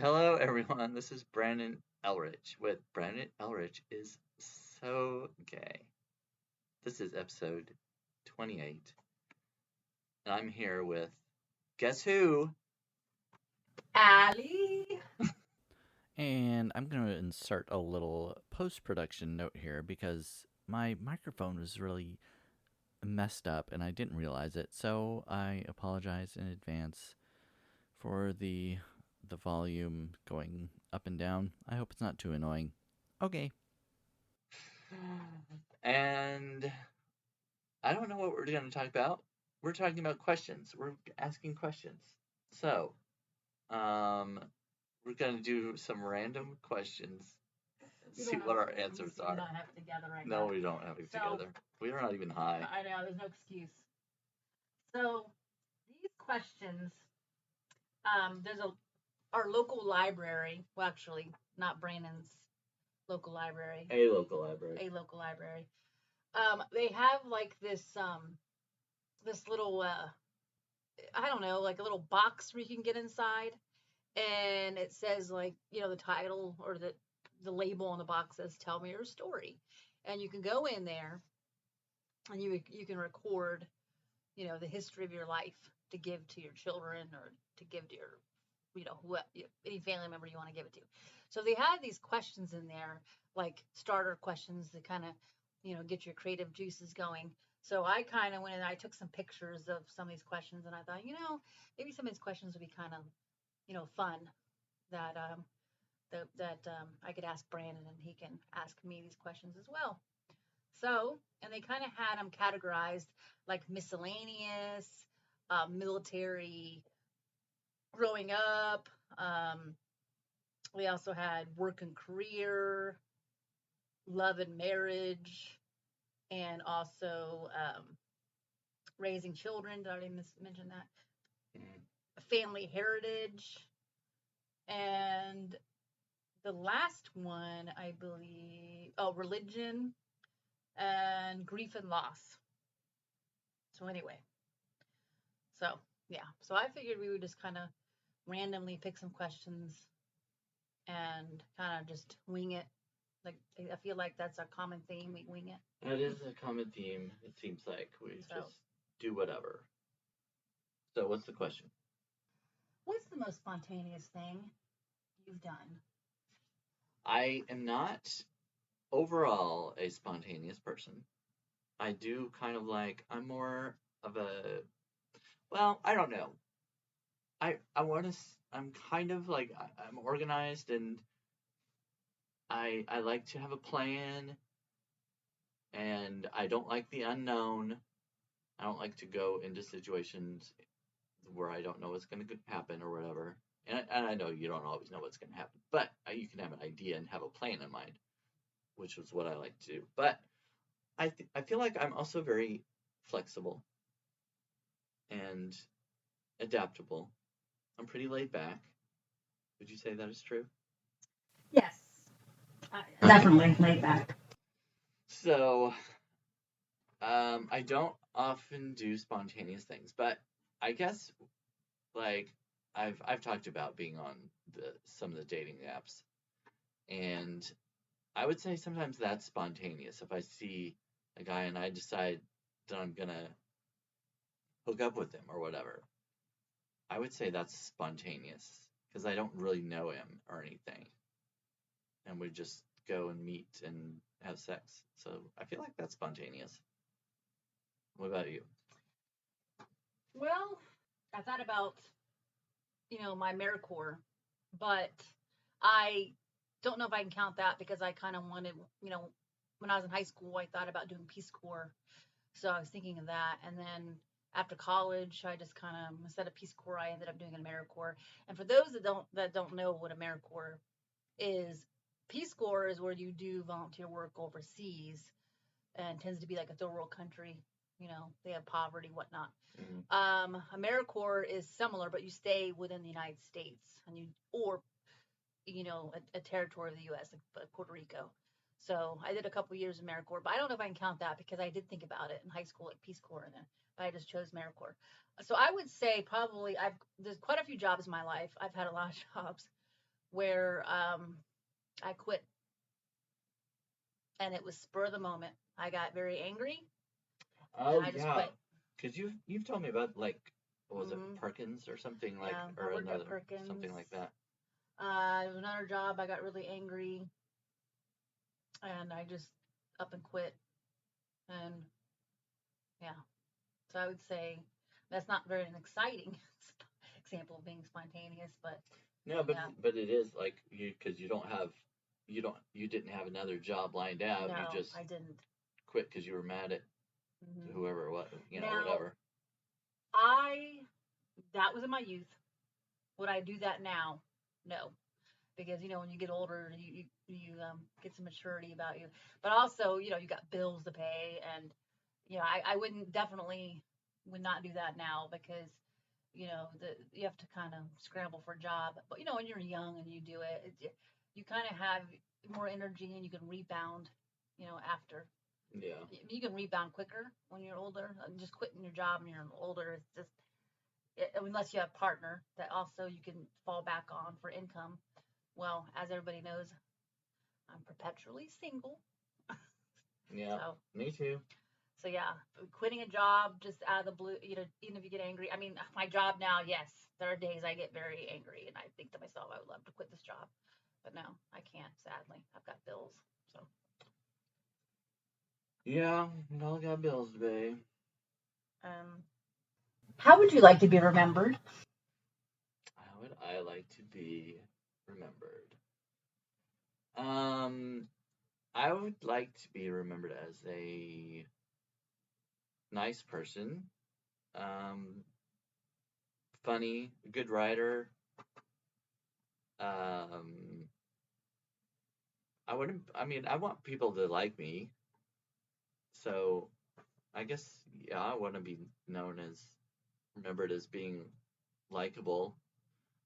Hello, everyone. This is Brandon Ellrich with Brandon Ellrich is So Gay. This is episode 28, and I'm here with guess who? Allie. And I'm going to insert a little post-production note here because my microphone was really messed up and I didn't realize it. So I apologize in advance for the volume going up and down. I hope it's not too annoying. Okay. And I don't know what we're going to talk about. We're talking about questions. We're asking questions. So, we're going to do some random questions and see what our answers are. We don't have it together right No, now. we don't have it together. We are not even high. I know, there's no excuse. So these questions, there's our local library. Well, actually, not Brandon's local library. A local library. They have like this little I don't know, like a little box where you can get inside, and it says like the title or the label on the box says "Tell me your story," and you can go in there and you can record the history of your life to give to your children or to give to your any family member you want to give it to. So they have these questions in there, like starter questions that kind of get your creative juices going. So I kind of went and I took some pictures of some of these questions, and I thought, maybe some of these questions would be kind of fun that I could ask Brandon and he can ask me these questions as well. So, and they kind of had them categorized like miscellaneous, military, growing up. We also had work and career, love and marriage, and also raising children. Did I already mention that? Family heritage. And the last one, I believe, religion and grief and loss. So anyway, so I figured we would just kind of randomly pick some questions and kind of just wing it. Like I feel like that's a common theme. We wing it. That is a common theme. It seems like we just do whatever. So what's the question? What's the most spontaneous thing you've done? I am not overall a spontaneous person. I do kind of I'm more of a, well, I don't know. I'm kind of I'm organized, and I like to have a plan, and I don't like the unknown. I don't like to go into situations where I don't know what's going to happen or whatever. And I know you don't always know what's going to happen, but you can have an idea and have a plan in mind, which is what I like to do. But I feel like I'm also very flexible and adaptable. I'm pretty laid back. Would you say that is true? Yes, definitely laid back. So, I don't often do spontaneous things, but I guess I've talked about being on some of the dating apps, and I would say sometimes that's spontaneous. If I see a guy and I decide that I'm gonna hook up with him or whatever, I would say that's spontaneous because I don't really know him or anything, and we just go and meet and have sex. So I feel like that's spontaneous. What about you? Well, I thought about my AmeriCorps, but I don't know if I can count that because I kind of wanted, when I was in high school, I thought about doing Peace Corps. So I was thinking of that. And then after college, I just kind of, instead of Peace Corps, I ended up doing an AmeriCorps. And for those that don't know what AmeriCorps is, Peace Corps is where you do volunteer work overseas, and tends to be like a third world country. They have poverty, whatnot. Mm-hmm. AmeriCorps is similar, but you stay within the United States, or a territory of the U.S., like Puerto Rico. So I did a couple years of AmeriCorps, but I don't know if I can count that because I did think about it in high school, like Peace Corps, and then but I just chose AmeriCorps. So I would say probably there's quite a few jobs in my life. I've had a lot of jobs, where I quit, and it was spur of the moment. I got very angry, and Oh I just yeah, quit. because you've told me about like what was it Hmm. Parkins or something like Yeah, I or worked at another Perkins. something like that. Another job, I got really angry, and I just up and quit. And yeah, so I would say that's not very an exciting example of being spontaneous, but No, yeah, but it is like because you didn't have another job lined out. You no, just I didn't. quit because you were mad at Hmm. whoever what Now, whatever. I that was in my youth. Would I do that now? No, because when you get older, you get some maturity about you. But also, you got bills to pay, and I wouldn't definitely would not do that now because you have to kind of scramble for a job. But when you're young and you do you kind of have more energy and you can rebound. After Yeah. you can rebound quicker when you're older. Just quitting your job when you're older, it's just unless you have a partner that also you can fall back on for income. Well, as everybody knows, I'm perpetually single. Yeah. So, Me too. so yeah, quitting a job just out of the blue, even if you get angry. I mean, my job now, yes, there are days I get very angry and I think to myself, I would love to quit this job. But no, I can't, sadly. I've got bills. So, Yeah, we all got bills to pay. um, how would you like to be remembered? How would I like to be remembered? Um, I would like to be remembered as a nice person, um, funny, good writer. Um, I wouldn't. I mean, I want people to like me. So I guess yeah, I want to be known as remembered as being likable.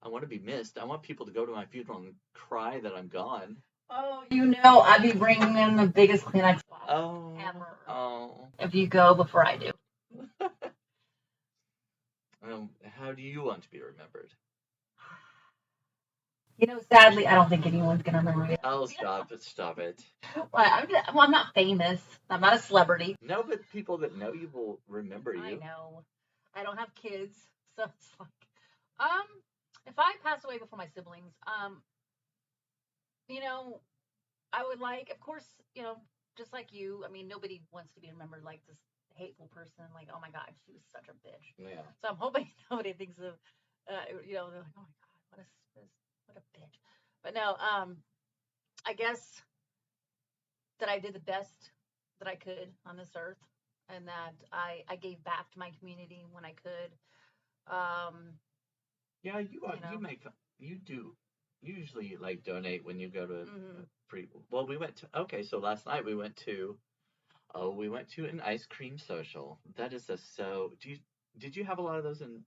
I want to be missed. I want people to go to my funeral and cry that I'm gone. Oh, I'd be bringing in the biggest Kleenex box Oh, ever oh. if you go before I do. How do you want to be remembered? Sadly, I don't think anyone's gonna remember me. Oh, stop it! Stop it! I'm not famous. I'm not a celebrity. No, but people that know you will remember I you. know. I don't have kids, so it's like, um, if I pass away before my siblings, you know, I would like, of course, just like you. I mean, nobody wants to be remembered like this hateful person. Like, oh my God, she was such a bitch. Yeah. So I'm hoping nobody thinks of, they're like, oh my God, what a bitch. But no, I guess that I did the best that I could on this earth, and that I gave back to my community when I could. Um, Yeah, you are. you know, You do usually like donate when you go to hmm pre. Well, we went to. Okay, so last night we went to. Oh, we went to an ice cream social. That is a so. Did you have a lot of those in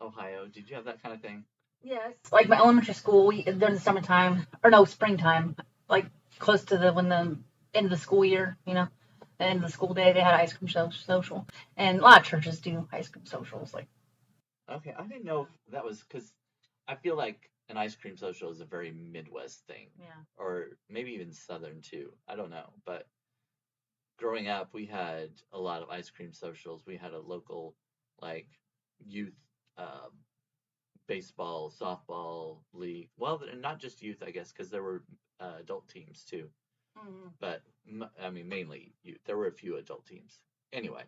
Ohio? Did you have that kind of thing? yes, like my elementary school, during the summertime or no springtime, like close to the when the end of the school year, the end of the school day, they had ice cream social, and a lot of churches do ice cream socials. Like, Okay, I didn't know if that was because I feel like an ice cream social is a very Midwest thing, yeah, or maybe even Southern too. I don't know, but growing up, we had a lot of ice cream socials. We had a local like youth uh, baseball, softball league. Well, not just youth, I guess, because there were adult teams too. hmm But I mean, mainly youth. There were a few adult teams. Anyway,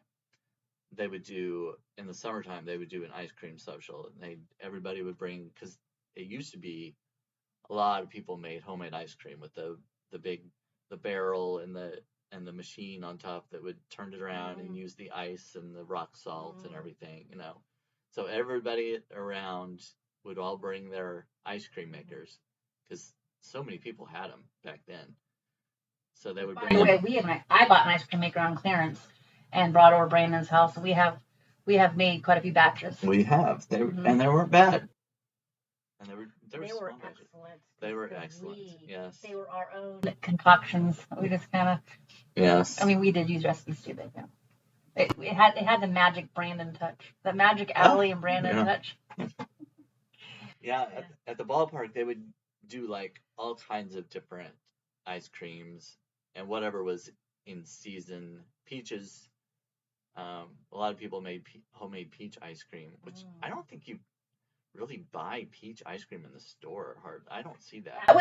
they would do in the summertime. They would do an ice cream social, and everybody would bring because it used to be a lot of people made homemade ice cream with the big the barrel and the machine on top that would turn it around and hmm use the ice and the rock salt and hmm everything. So everybody around would all bring their ice cream makers because so many people had them back then. So they would By bring the way, them. I bought an ice cream maker on clearance and brought over Brandon's house, and we have made quite a few batches. We have Mhm. and they weren't bad. And they were They were small batches. excellent. They were 'Cause excellent. Yes. they were our own concoctions. We just kind of, Yes. I mean, we did use recipes too, but it had the magic Brandon touch, the magic Oh, Allie and Brandon yeah. touch. Yeah, at the ballpark, they would do like all kinds of different ice creams and whatever was in season. Peaches. A lot of people made homemade peach ice cream, which I don't think you really buy peach ice cream in the store. Hard, I don't see that. That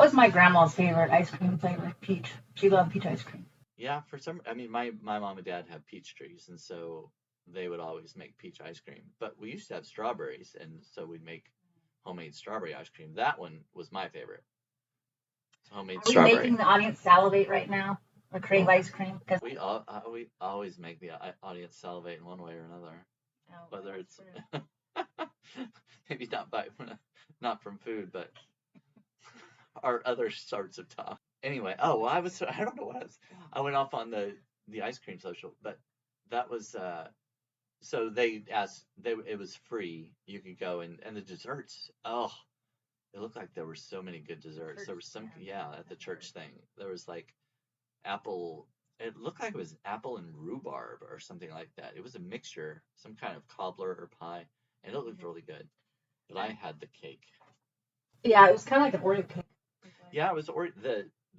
was my grandma's favorite ice cream flavor, peach. She loved peach ice cream. Yeah, for some, I mean, my mom and dad have peach trees, and so they would always make peach ice cream. But we used to have strawberries, and so we'd make homemade strawberry ice cream. That one was my favorite. Homemade Are we strawberry. making the audience salivate right now? Or crave ice cream? Because We always make the audience salivate in one way or another. Whether it's maybe not from food, but our other sorts of talk. Anyway, I don't know what I went off on the ice cream social, but that was so they asked it was free. You could go and the desserts. Oh, it looked like there were so many good desserts. There was some at the church thing. There was like apple. It looked like it was apple and rhubarb or something like that. It was a mixture, some kind of cobbler or pie, and it looked really good. But I had the cake. Yeah, it was kind of like an Oreo cake. Yeah, it was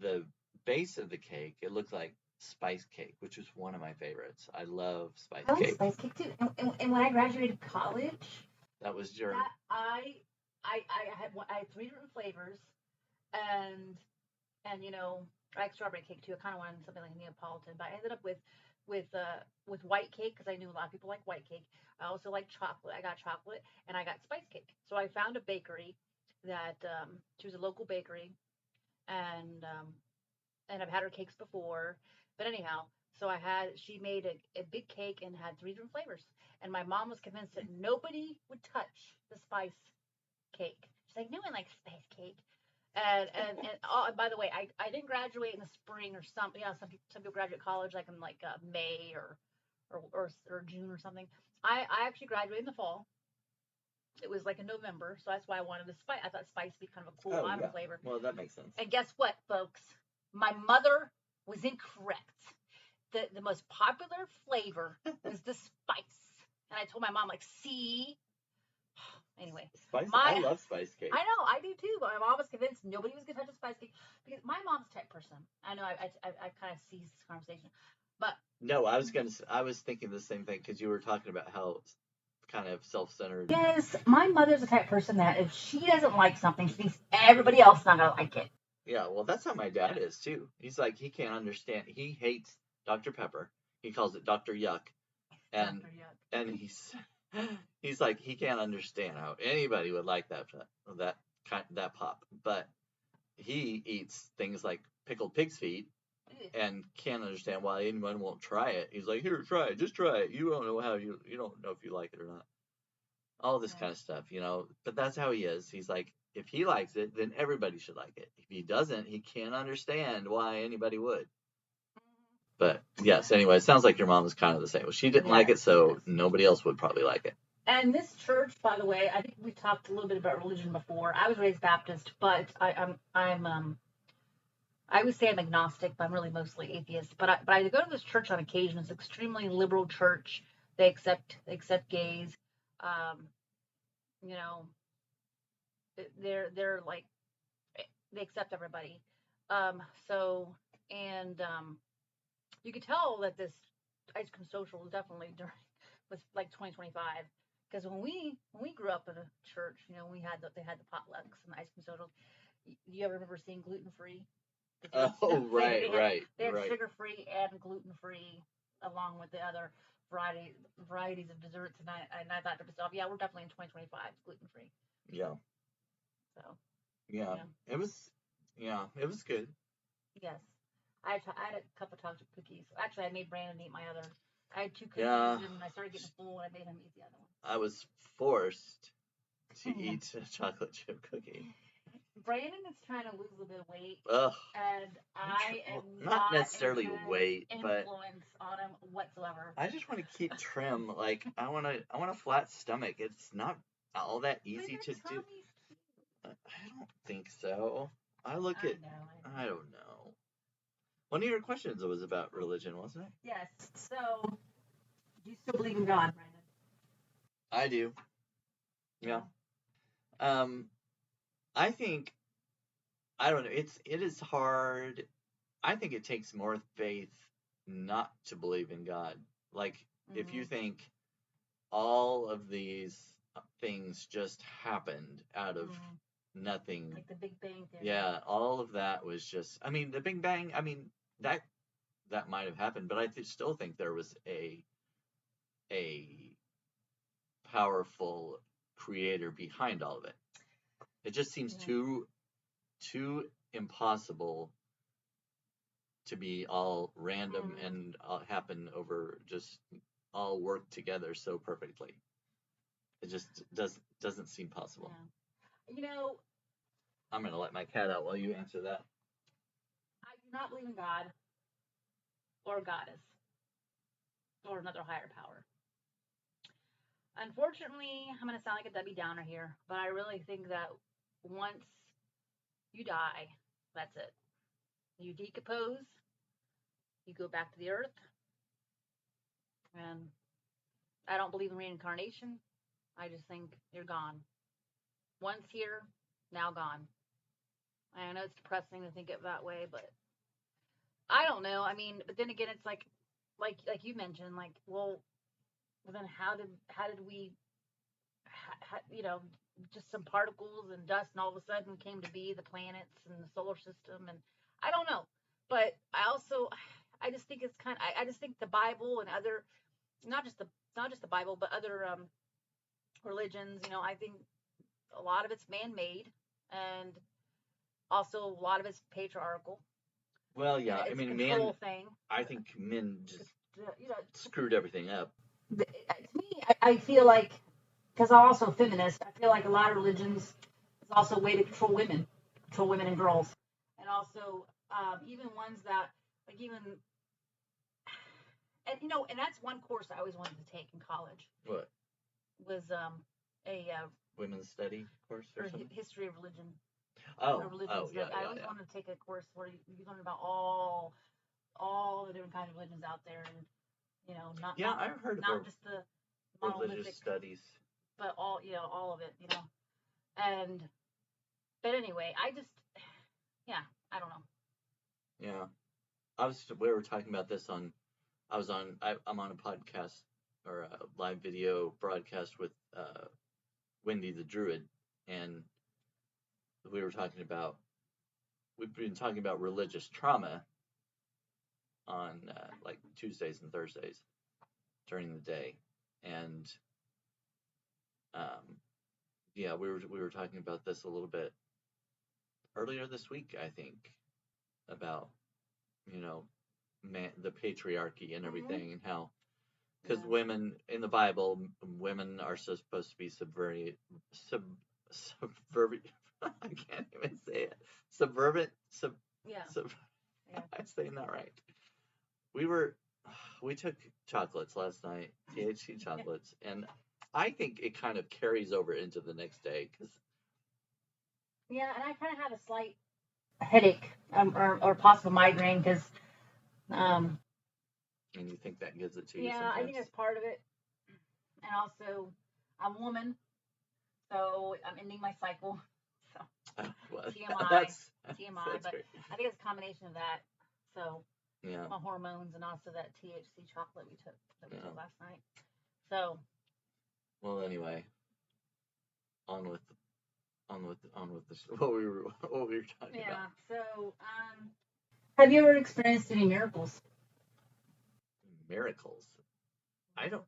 the base of the cake. It looked like spice cake, which was one of my favorites. I love spice I like cake. spice cake too. And when I graduated college, That was your. I had 3 different flavors, and I like strawberry cake too. I kind of wanted something like Neapolitan, but I ended up with white cake because I knew a lot of people like white cake. I also like chocolate. I got chocolate and I got spice cake. So I found a bakery that she was a local bakery, and I've had her cakes before. But anyhow, so she made a big cake and had 3 different flavors. And my mom was convinced that nobody would touch the spice cake. She's like, no one likes spice cake. And by the way, I didn't graduate in the spring or something. Some people graduate college like in like May or June or something. I actually graduated in the fall. It was like in November, so that's why I wanted the spice. I thought spice would be kind of a cool autumn flavor. Well, that makes sense. And guess what, folks? My mother was incorrect. The most popular flavor was the spice. And I told my mom, like, see? Anyway. Spice? I love spice cake. I know, I do too, but my mom was convinced nobody was going to touch a spice cake because my mom's the type person. I know I kind of seized this conversation. But no, I was thinking the same thing because you were talking about how kind of self-centered. Yes, my mother's the type person that if she doesn't like something, she thinks everybody else is not going to like it. Yeah, well, that's how my dad is too. He's like, he can't understand. He hates Dr. Pepper. He calls it Dr. Yuck. And Dr. Yuck. And he's like, he can't understand how anybody would like that pop. But he eats things like pickled pig's feet and can't understand why anyone won't try it. He's like, here, try it, just try it. You don't know you don't know if you like it or not. All this kind of stuff, But that's how he is. He's like, if he likes it, then everybody should like it. If he doesn't, he can't understand why anybody would. But yes, anyway, it sounds like your mom is kind of the same. Well, she didn't like it, so nobody else would probably like it. And this church, by the way, I think we talked a little bit about religion before. I was raised Baptist, but I would say I'm agnostic, but I'm really mostly atheist. But I go to this church on occasion. It's an extremely liberal church. They accept gays. They're like they accept everybody. You could tell that this ice cream social was definitely was like 2025. Because when we grew up in a church, they had the potlucks and the ice cream socials. You ever remember seeing gluten free? Oh, right. They had sugar free and gluten free, along with the other varieties of desserts. And I thought to myself, yeah, we're definitely in 2025, gluten free. Yeah. So. Yeah. It was good. Yes, I had a couple of chocolate cookies. Actually, I made Brandon eat my other. I had 2 cookies, and I started getting full, and I made him eat the other one. I was forced to eat a chocolate chip cookie. Brandon is trying to lose a bit of weight, Ugh. And I am not necessarily weight, but influence on him whatsoever. I just want to keep trim. Like I want a flat stomach. It's not all that easy to do. I don't think so. I don't know. One of your questions was about religion, wasn't it? Yes. So, do you still believe in God, Brandon? I do. Yeah. I think I don't know. It is hard. I think it takes more faith not to believe in God. Like if you Mm-hmm. think all of these things just happened out of nothing. Like the Big Bang Theory. Yeah, all of that was just. I mean, the Big Bang. I mean that might have happened, but I still think there was a powerful creator behind all of it. It just seems too impossible to be all random and happen over just all work together so perfectly. It just doesn't seem possible. Yeah. You know, I'm gonna let my cat out while you answer that. I do not believe in God or goddess or another higher power. Unfortunately, I'm gonna sound like a Debbie Downer here, but I really think that once you die, that's it. You decompose, you go back to the earth, and I don't believe in reincarnation. I just think you're gone. Once here, now gone. I know it's depressing to think it that way, but I don't know. I mean, but then again, it's like you mentioned, like, well, then how did we, just some particles and dust, and all of a sudden came to be the planets and the solar system, and I don't know. But I just think it's I just think the Bible and other, not just the not just the Bible, but other religions, I think a lot of it's man-made, and also a lot of it's patriarchal. Well, yeah, It's I a mean, control thing. I think men just You know, screwed everything up. to me, I feel like, because I'm also a feminist, I feel like a lot of religions is also a way to control women and girls, and also even ones that like even and that's one course I always wanted to take in college What? was a Women's study course or something? history of religion. Oh, Religion study. yeah, I always wanted to take a course where you learn about all the different kinds of religions out there, and I've heard not of just the religious monolithic, studies. but all of it. And but anyway, yeah, I don't know. Yeah, we were talking about this on. I'm on a podcast or a live video broadcast with Wendy the Druid, and we were talking about we've been talking about religious trauma on like Tuesdays and Thursdays during the day, and yeah, we were talking about this a little bit earlier this week, I think, about the patriarchy and everything, and how because women in the Bible, women are supposed to be subverted. I can't even say it. Subverted. Yeah. I'm saying that right. We took chocolates last night, THC chocolates, and I think it kind of carries over into the next day because. Yeah, and I kind of have a slight headache or possible migraine because. And you think that gives it to you? Yeah, sometimes? I think that's part of it, and also I'm a woman, so I'm ending my cycle. So well, TMI, that's but great. I think it's a combination of that. So yeah, my hormones and also that THC chocolate we took last night. So. Well, anyway, on with this, what we were talking about. Yeah. So, have you ever experienced any miracles? Miracles? I don't.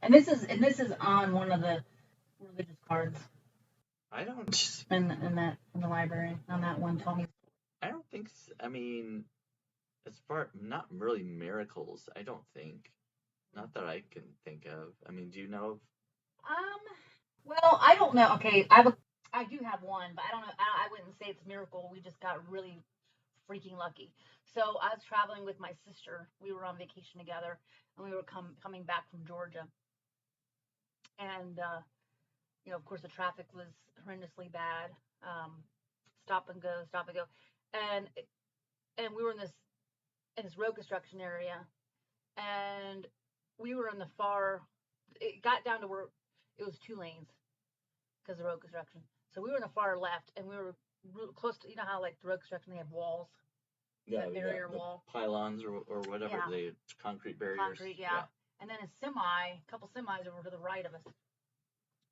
And this is on one of the religious cards. I don't. In the library on that one, Tony. I don't think. I mean, as far not really miracles. I don't think. Not that I can think of. I mean, do you know of? Well, I don't know. Okay, I do have one, but I don't know. I wouldn't say it's a miracle. We just got really freaking lucky. So I was traveling with my sister. We were on vacation together, and we were coming back from Georgia. And of course, the traffic was horrendously bad. Stop and go, stop and go, and we were in this road construction area, and we were in the far. It got down to where it was 2 lanes because of road construction. So we were in the far left, and we were close to, you know how like drug construction they have walls, Yeah, that we barrier got the wall. pylons or whatever, Yeah, the concrete barriers. concrete. Yeah. And then a couple semis over to the right of us.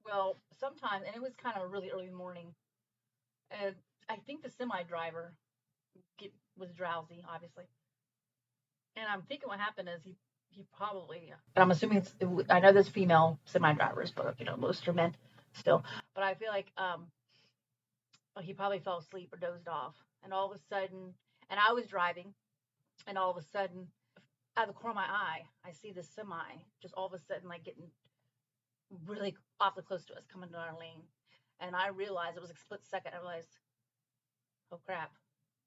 Well, sometimes, and it was kind of really early morning, and I think the semi driver was drowsy, obviously. And I'm thinking what happened is he probably, and I'm assuming I know there's female semi drivers, but you know most are men still. But I feel like he probably fell asleep or dozed off, and all of a sudden, and I was driving, and all of a sudden, out of the corner of my eye, I see this semi just all of a sudden like getting really awfully close to us, coming to our lane, and I realized it was a split second. I realized, oh crap,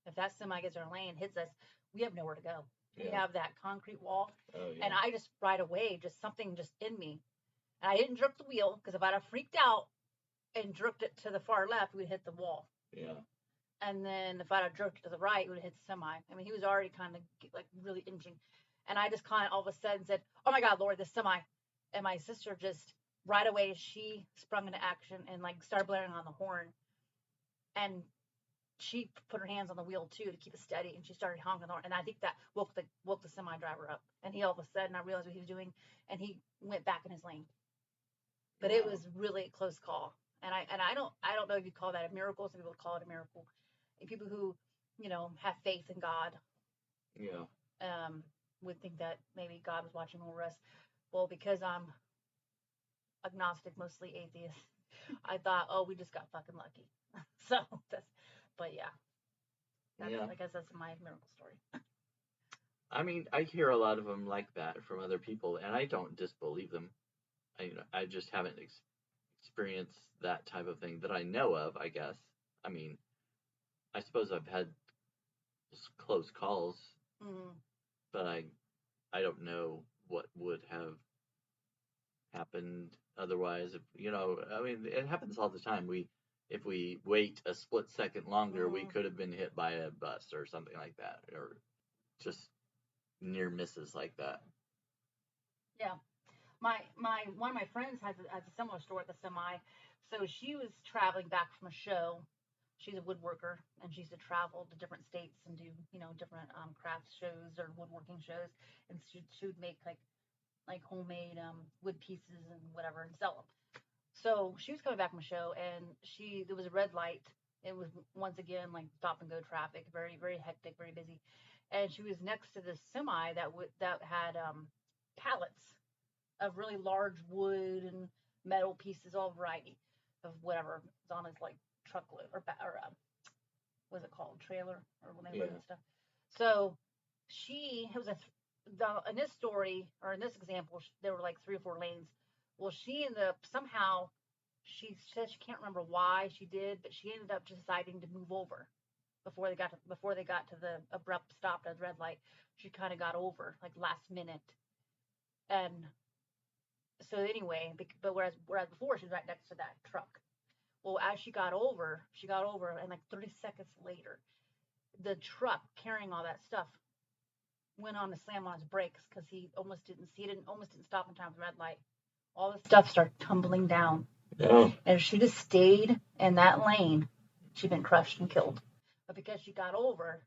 if that semi gets our lane, hits us, we have nowhere to go. We have that concrete wall. Oh, yeah. And I just right away, just something just in me. And I didn't jerk the wheel because if I'd have freaked out and jerked it to the far left, we'd hit the wall. Yeah. And then if I'd have jerked it to the right, we would hit the semi. I mean, he was already kind of like really inching. And I just kind of all of a sudden said, oh my God, Lord, this semi. And my sister just right away, she sprung into action and like started blaring on the horn. And she put her hands on the wheel too to keep it steady, and she started honking the horn. And I think that woke the semi driver up. And he all of a sudden, I realized what he was doing, and he went back in his lane. But it was really a close call. And I don't know if you call that a miracle. Some people call it a miracle. And people who, you know, have faith in God, would think that maybe God was watching over us. Well, because I'm agnostic, mostly atheist, I thought, oh, we just got fucking lucky. So but yeah. I guess that's my miracle story. I mean, I hear a lot of them like that from other people, and I don't disbelieve them. I just haven't experienced that type of thing that I know of, I guess. I mean, I suppose I've had close calls, but I don't know what would have happened otherwise. If I mean, it happens all the time. If we wait a split second longer, we could have been hit by a bus or something like that, or just near misses like that. Yeah, my one of my friends has a similar story at the semi. So she was traveling back from a show. She's a woodworker, and she used to travel to different states and do different crafts shows or woodworking shows, and she would make like homemade wood pieces and whatever and sell them. So she was coming back from a show, and there was a red light. It was once again like stop and go traffic, very very hectic, very busy, and she was next to this semi that had pallets of really large wood and metal pieces, all variety of whatever was on his like truckload or what's it called, trailer, or when they load and stuff. So in this story, or in this example, there were like 3 or 4 lanes. Well, she ended up somehow, she said she can't remember why she did, but she ended up deciding to move over before they got to the abrupt stop at the red light. She kind of got over like last minute, and so anyway, but whereas before she was right next to that truck. Well, as she got over, and like 30 seconds later, the truck carrying all that stuff went on to slam on his brakes because he almost didn't stop in time for the red light. All the stuff started tumbling down. Yeah. And if she just stayed in that lane, she'd been crushed and killed. But because she got over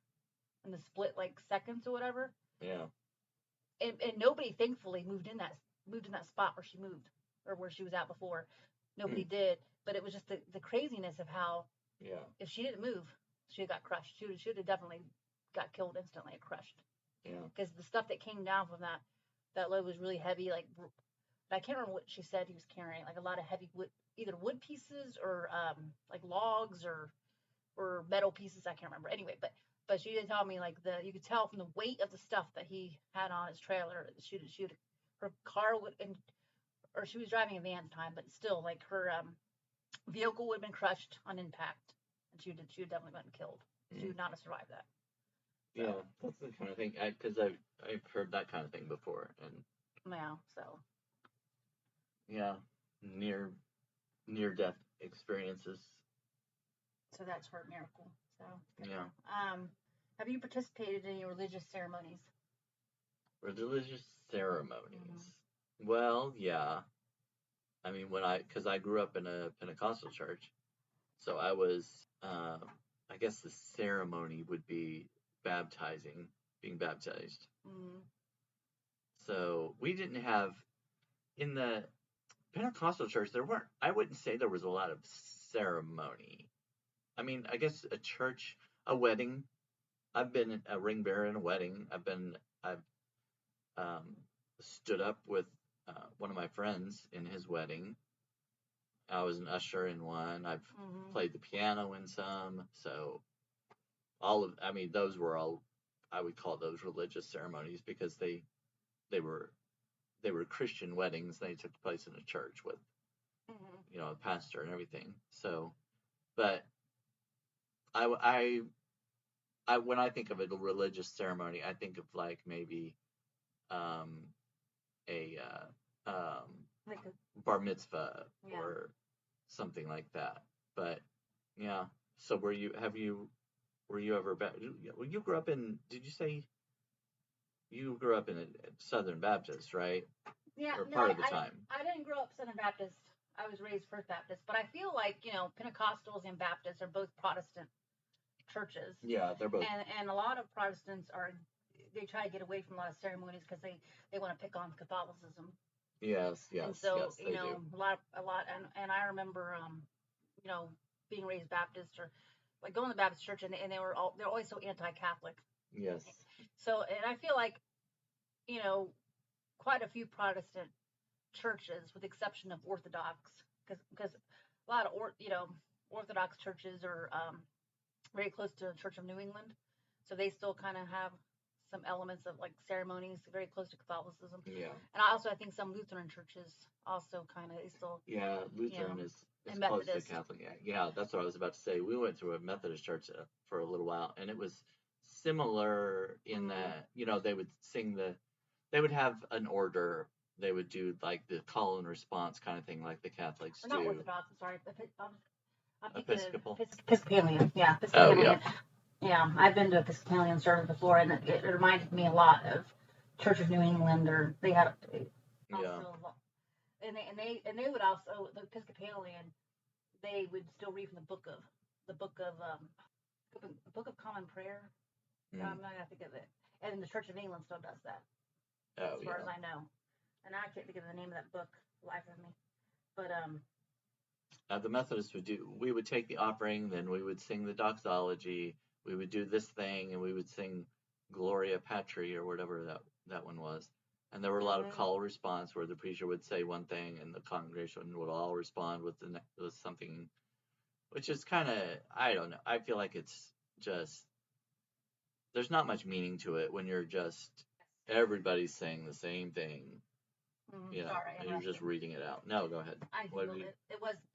in the split like seconds or whatever, and nobody thankfully moved in that spot where she moved or where she was at before. Nobody did, but it was just the craziness of how if she didn't move, she got crushed. She would have definitely got killed instantly, crushed. Yeah. Because the stuff that came down from that load was really heavy. Like, I can't remember what she said he was carrying. Like a lot of heavy wood, either wood pieces or like logs or metal pieces. I can't remember. Anyway, but she did tell me like you could tell from the weight of the stuff that he had on his trailer. Her car or she was driving a van at the time, but still like her vehicle would have been crushed on impact, and she would definitely been killed. She would not have survived that. So. Yeah, that's the kind of thing, because I've heard that kind of thing before, and yeah, so yeah, near death experiences. So that's her miracle. So yeah. Have you participated in any religious ceremonies? Religious ceremonies. Well, yeah. I mean, because I grew up in a Pentecostal church, so I was guess the ceremony would be being baptized. Mm-hmm. So we didn't have, in the Pentecostal church, I wouldn't say there was a lot of ceremony. I mean, I guess a wedding. I've been a ring bearer in a wedding. I've stood up with one of my friends in his wedding. I was an usher in one. I've played the piano in some. So those were all, I would call those religious ceremonies because they were Christian weddings. They took place in a church with, a pastor and everything. So, but I when I think of a religious ceremony, I think of like maybe a Like bar mitzvah Yeah. or something like that. But yeah. So were you ever you grew up in? Did you say you grew up in a Southern Baptist, right? Yeah, Or no, part of the time. I didn't grow up Southern Baptist. I was raised First Baptist, but I feel like Pentecostals and Baptists are both Protestant churches, Yeah, they're both. and a lot of Protestants they try to get away from a lot of ceremonies because they want to pick on Catholicism. Yes, And so yes, they do. a lot, and I remember being raised Baptist or like going to the Baptist church, and they're always so anti-Catholic. Yes. So, and I feel like quite a few Protestant churches, with the exception of Orthodox, because a lot of Orthodox churches are very close to the Church of New England, so they still kind of have some elements of like ceremonies very close to Catholicism. Yeah. And I think some Lutheran churches also kind of still. Yeah, Lutheran is and close to Methodist. Catholic. Yeah, that's what I was about to say. We went to a Methodist church for a little while, and it was similar in that they would have an order. They would do like the call and response kind of thing, like the Catholics do. Not Orthodox. I'm sorry. Episcopal. Episcopalian. Yeah. Episcopalian. Oh, yeah. I've been to Episcopalian service before, and it reminded me a lot of Church of New England, or they had also, and they would also, the Episcopalian, they would still read from the book of Common Prayer. I'm not gonna think of it. And the Church of England still does that, as far as I know. And I can't think of the name of that book, life of me. But the Methodists we would take the offering, then we would sing the doxology, we would do this thing, and we would sing Gloria Patri or whatever that one was. And there were a lot of call response where the preacher would say one thing and the congregation would all respond with something, which is kind of, I don't know. I feel like it's just, there's not much meaning to it when you're just, everybody's saying the same thing. Sorry, and you're just reading it out. No, go ahead. I Googled it.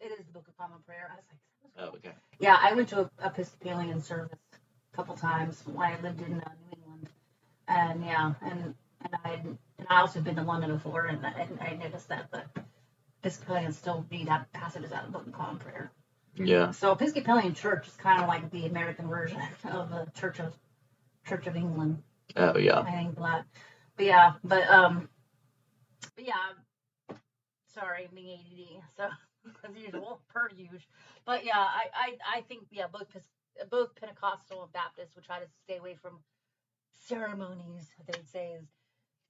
It is the Book of Common Prayer. I was like, oh, okay. Yeah, I went to a Episcopalian service a couple times when I lived in New England, and I also been to London before, and I noticed that the Episcopalians still read out passages out of the Book of Common Prayer. Yeah. So Episcopalian Church is kind of like the American version of the Church of England. Oh yeah. I think that. But yeah. Sorry, being ADD. So as usual, per usual. But yeah, I think both Pentecostal and Baptist would try to stay away from ceremonies. What they would say is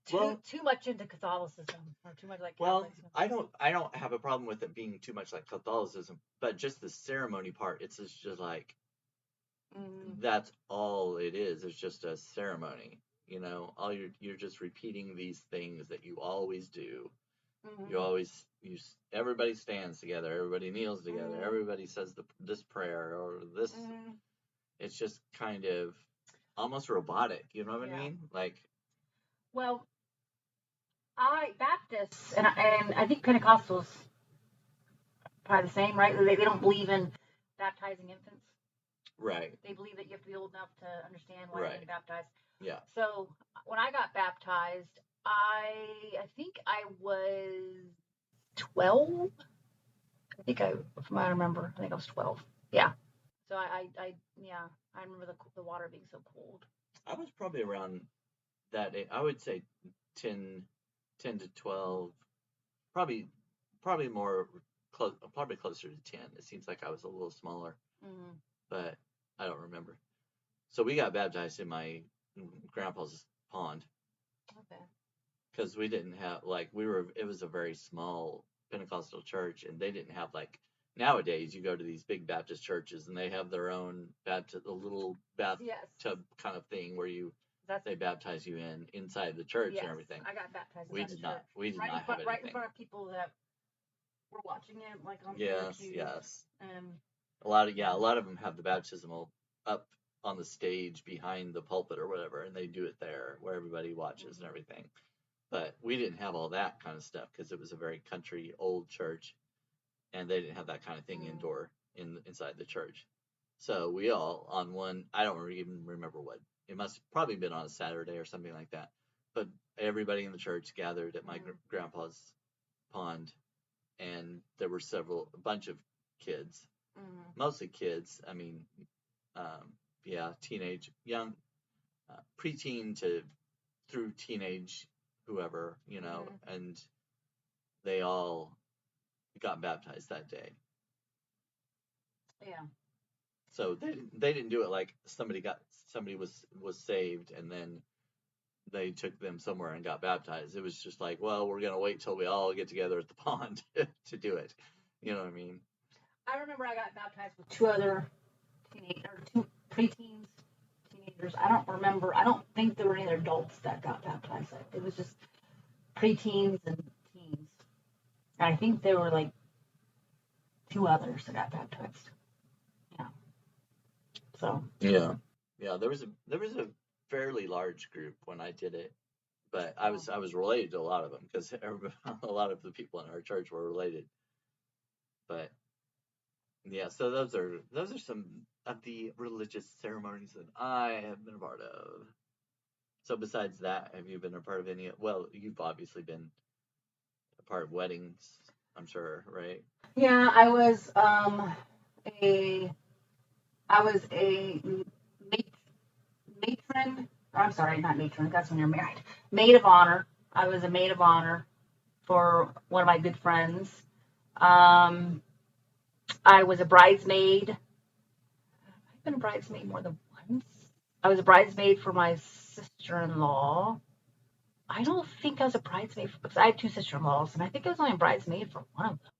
too much into Catholicism, or too much like Catholicism. Well, I don't have a problem with it being too much like Catholicism, but just the ceremony part, it's just like that's all it is. It's just a ceremony. All you're just repeating these things that you always do. Everybody stands together, everybody kneels together, everybody says this prayer or this. It's just kind of almost robotic. You know what I mean? Like, well, Baptists and I think Pentecostals probably the same, right? They don't believe in baptizing infants. Right. They believe that you have to be old enough to understand why you're getting baptized. Yeah. So when I got baptized, I think I was 12. From what I remember, I think I was 12. Yeah. So I remember the water being so cold. I was probably around that age. I would say 10 to 12. Probably more close. Probably closer to 10. It seems like I was a little smaller. But I don't remember. So we got baptized in my grandpa's pond Okay. because we didn't have it was a very small Pentecostal church, and they didn't have like nowadays you go to these big Baptist churches and they have their own a little bathtub Yes. kind of thing where That's they baptize you inside the church yes. and everything. I got baptized We inside did the not. church. We did Right in not have front, right in anything. front of people that were watching it, like on the Yes, pews. yes. And A lot of them have the baptismal up on the stage behind the pulpit or whatever, and they do it there where everybody watches and everything. But we didn't have all that kind of stuff because it was a very country old church, and they didn't have that kind of thing indoor inside the church. So we all on one. I don't even remember what. It must have probably been on a Saturday or something like that. But everybody in the church gathered at my grandpa's pond, and there were a bunch of kids, mostly kids. I mean, teenage, young, preteen to through teenage, whoever, and they all got baptized that day. Yeah. So they didn't do it like somebody was saved and then they took them somewhere and got baptized. It was just like, well, we're gonna wait till we all get together at the pond to do it. You know what I mean? I remember I got baptized with two preteens, teenagers. I don't remember. I don't think there were any other adults that got baptized. It was just preteens and teens. And I think there were like two others that got baptized. Yeah. So. Yeah. There was a fairly large group when I did it, but I was related to a lot of them because a lot of the people in our church were related. But yeah, so those are some of the religious ceremonies that I have been a part of. So besides that, have you been a part of any? Well, you've obviously been a part of weddings, I'm sure, right? Yeah, I was a matron. I'm sorry, not matron. That's when you're married. Maid of honor. I was a maid of honor for one of my good friends. I was a bridesmaid. I've been a bridesmaid more than once. I was a bridesmaid for my sister-in-law. I don't think I was a bridesmaid because I had two sister-in-laws, and I think I was only a bridesmaid for one of them.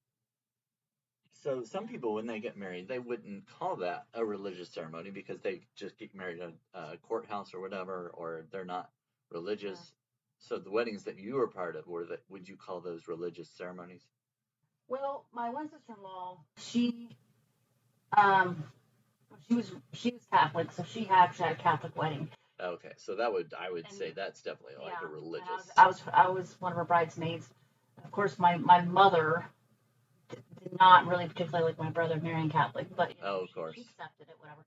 So some people, when they get married, they wouldn't call that a religious ceremony because they just get married at a courthouse or whatever, or they're not religious. Yeah. So the weddings that you were part of, would you call those religious ceremonies? Well, my one sister-in-law, um, she was Catholic, so she actually had a Catholic wedding. Okay, so I would say that's definitely like a religious. I was one of her bridesmaids. Of course, my mother did not really particularly like my brother marrying Catholic, but of course she accepted it, whatever.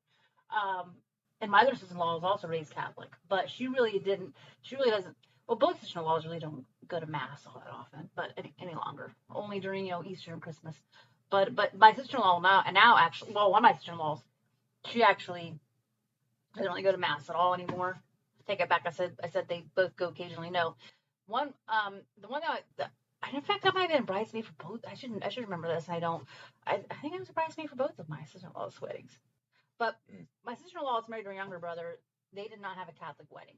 And my other sister-in-law was also raised Catholic, but she really doesn't. Well, both sister-in-laws really don't go to mass all that often, but any longer. Only during Easter and Christmas. But my sister-in-law now actually, well, one of my sister-in-laws, she actually doesn't really go to mass at all anymore. Take it back. I said they both go occasionally. No, the one that in fact I might have been a bridesmaid for both. I should remember this. I don't. I think I was a bridesmaid for both of my sister-in-law's weddings. But my sister-in-law is married to her younger brother. They did not have a Catholic wedding.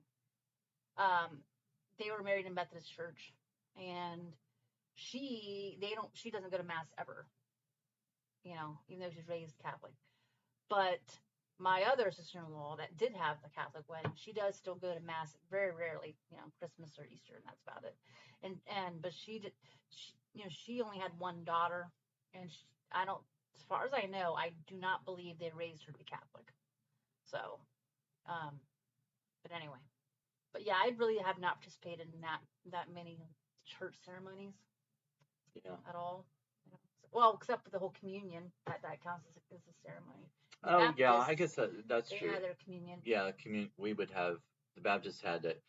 They were married in Methodist church, and she doesn't go to mass ever. Even though she's raised Catholic. But my other sister-in-law that did have the Catholic wedding, she does still go to mass very rarely, Christmas or Easter, and that's about it. But she only had one daughter, and I don't, as far as I know, I do not believe they raised her to be Catholic. So, but anyway, but yeah, I really have not participated in that many church ceremonies, at all. Well, except for the whole communion, that counts as a ceremony. Oh, yeah, I guess that's true. They had their communion. Yeah, we would have, the Baptists had it.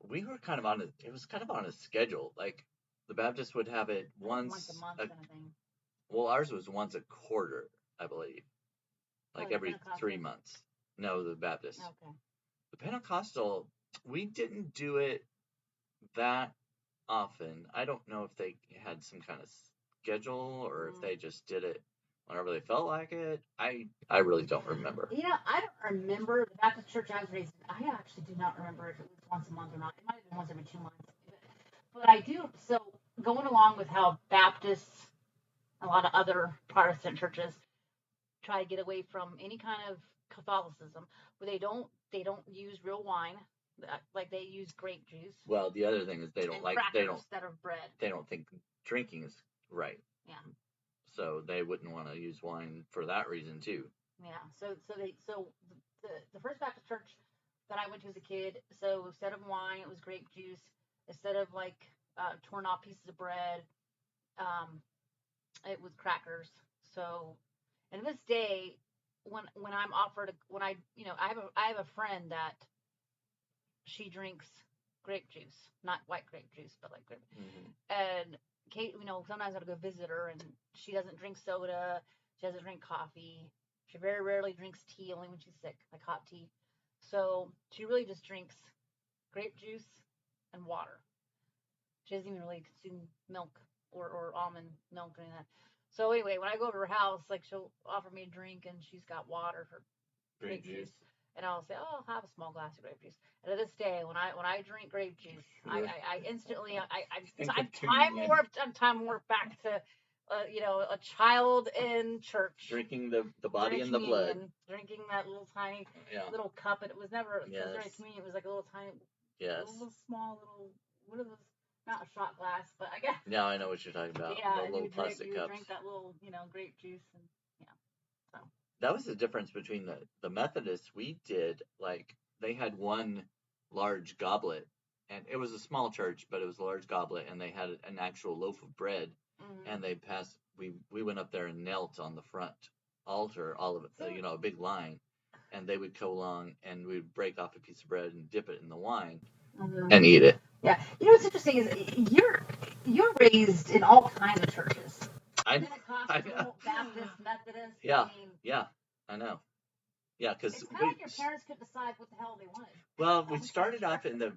We were kind of it was kind of on a schedule. Like, the Baptists would have it once a month kind of thing. Well, ours was once a quarter, I believe. Like every 3 months. No, the Baptist. Okay. The Pentecostal, we didn't do it that often. I don't know if they had some kind of schedule or if they just did it whenever they felt like it. I really don't remember. I don't remember the Baptist church I was raised in. I actually do not remember if it was once a month or not. It might have been once every 2 months. But I do. So going along with how Baptists, a lot of other Protestant churches, try to get away from any kind of Catholicism, where they don't use real wine, like they use grape juice. Well, the other thing is they don't instead of bread. They don't think drinking is right. Yeah. So they wouldn't want to use wine for that reason too. Yeah. So the First Baptist Church that I went to as a kid, so instead of wine, it was grape juice. Instead of torn off pieces of bread, it was crackers. So, and this day, when I'm offered, when I have a friend that she drinks grape juice, not white grape juice, but like grape. Mm-hmm. And Kate, sometimes I go visit her, and she doesn't drink soda. She doesn't drink coffee. She very rarely drinks tea, only when she's sick, like hot tea. So she really just drinks grape juice and water. She doesn't even really consume milk or almond milk or anything. So anyway, when I go to her house, like she'll offer me a drink, and she's got water for grape juice. And I'll say, "Oh, I'll have a small glass of grape juice." And to this day, when I drink grape juice, I instantly I'm time warped back to a child in church drinking the body and the blood, drinking that little tiny little cup. And it was never considered communion. It was like a little tiny, little small little, what are those? Not a shot glass, but I guess. Now I know what you're talking about. Yeah, the little plastic cups. You drink that little grape juice and. So. That was the difference between the Methodists. We did, like, they had one large goblet, and it was a small church, but it was a large goblet, and they had an actual loaf of bread, and they passed. We went up there and knelt on the front altar, all of it, a big line, and they would go along, and we'd break off a piece of bread and dip it in the wine, and eat it. Yeah, what's interesting is you're raised in all kinds of churches. Pentecostal, Baptist, Methodist. Yeah, I know. Yeah, because it's kind of like your parents could decide what the hell they wanted. Well, we started off in the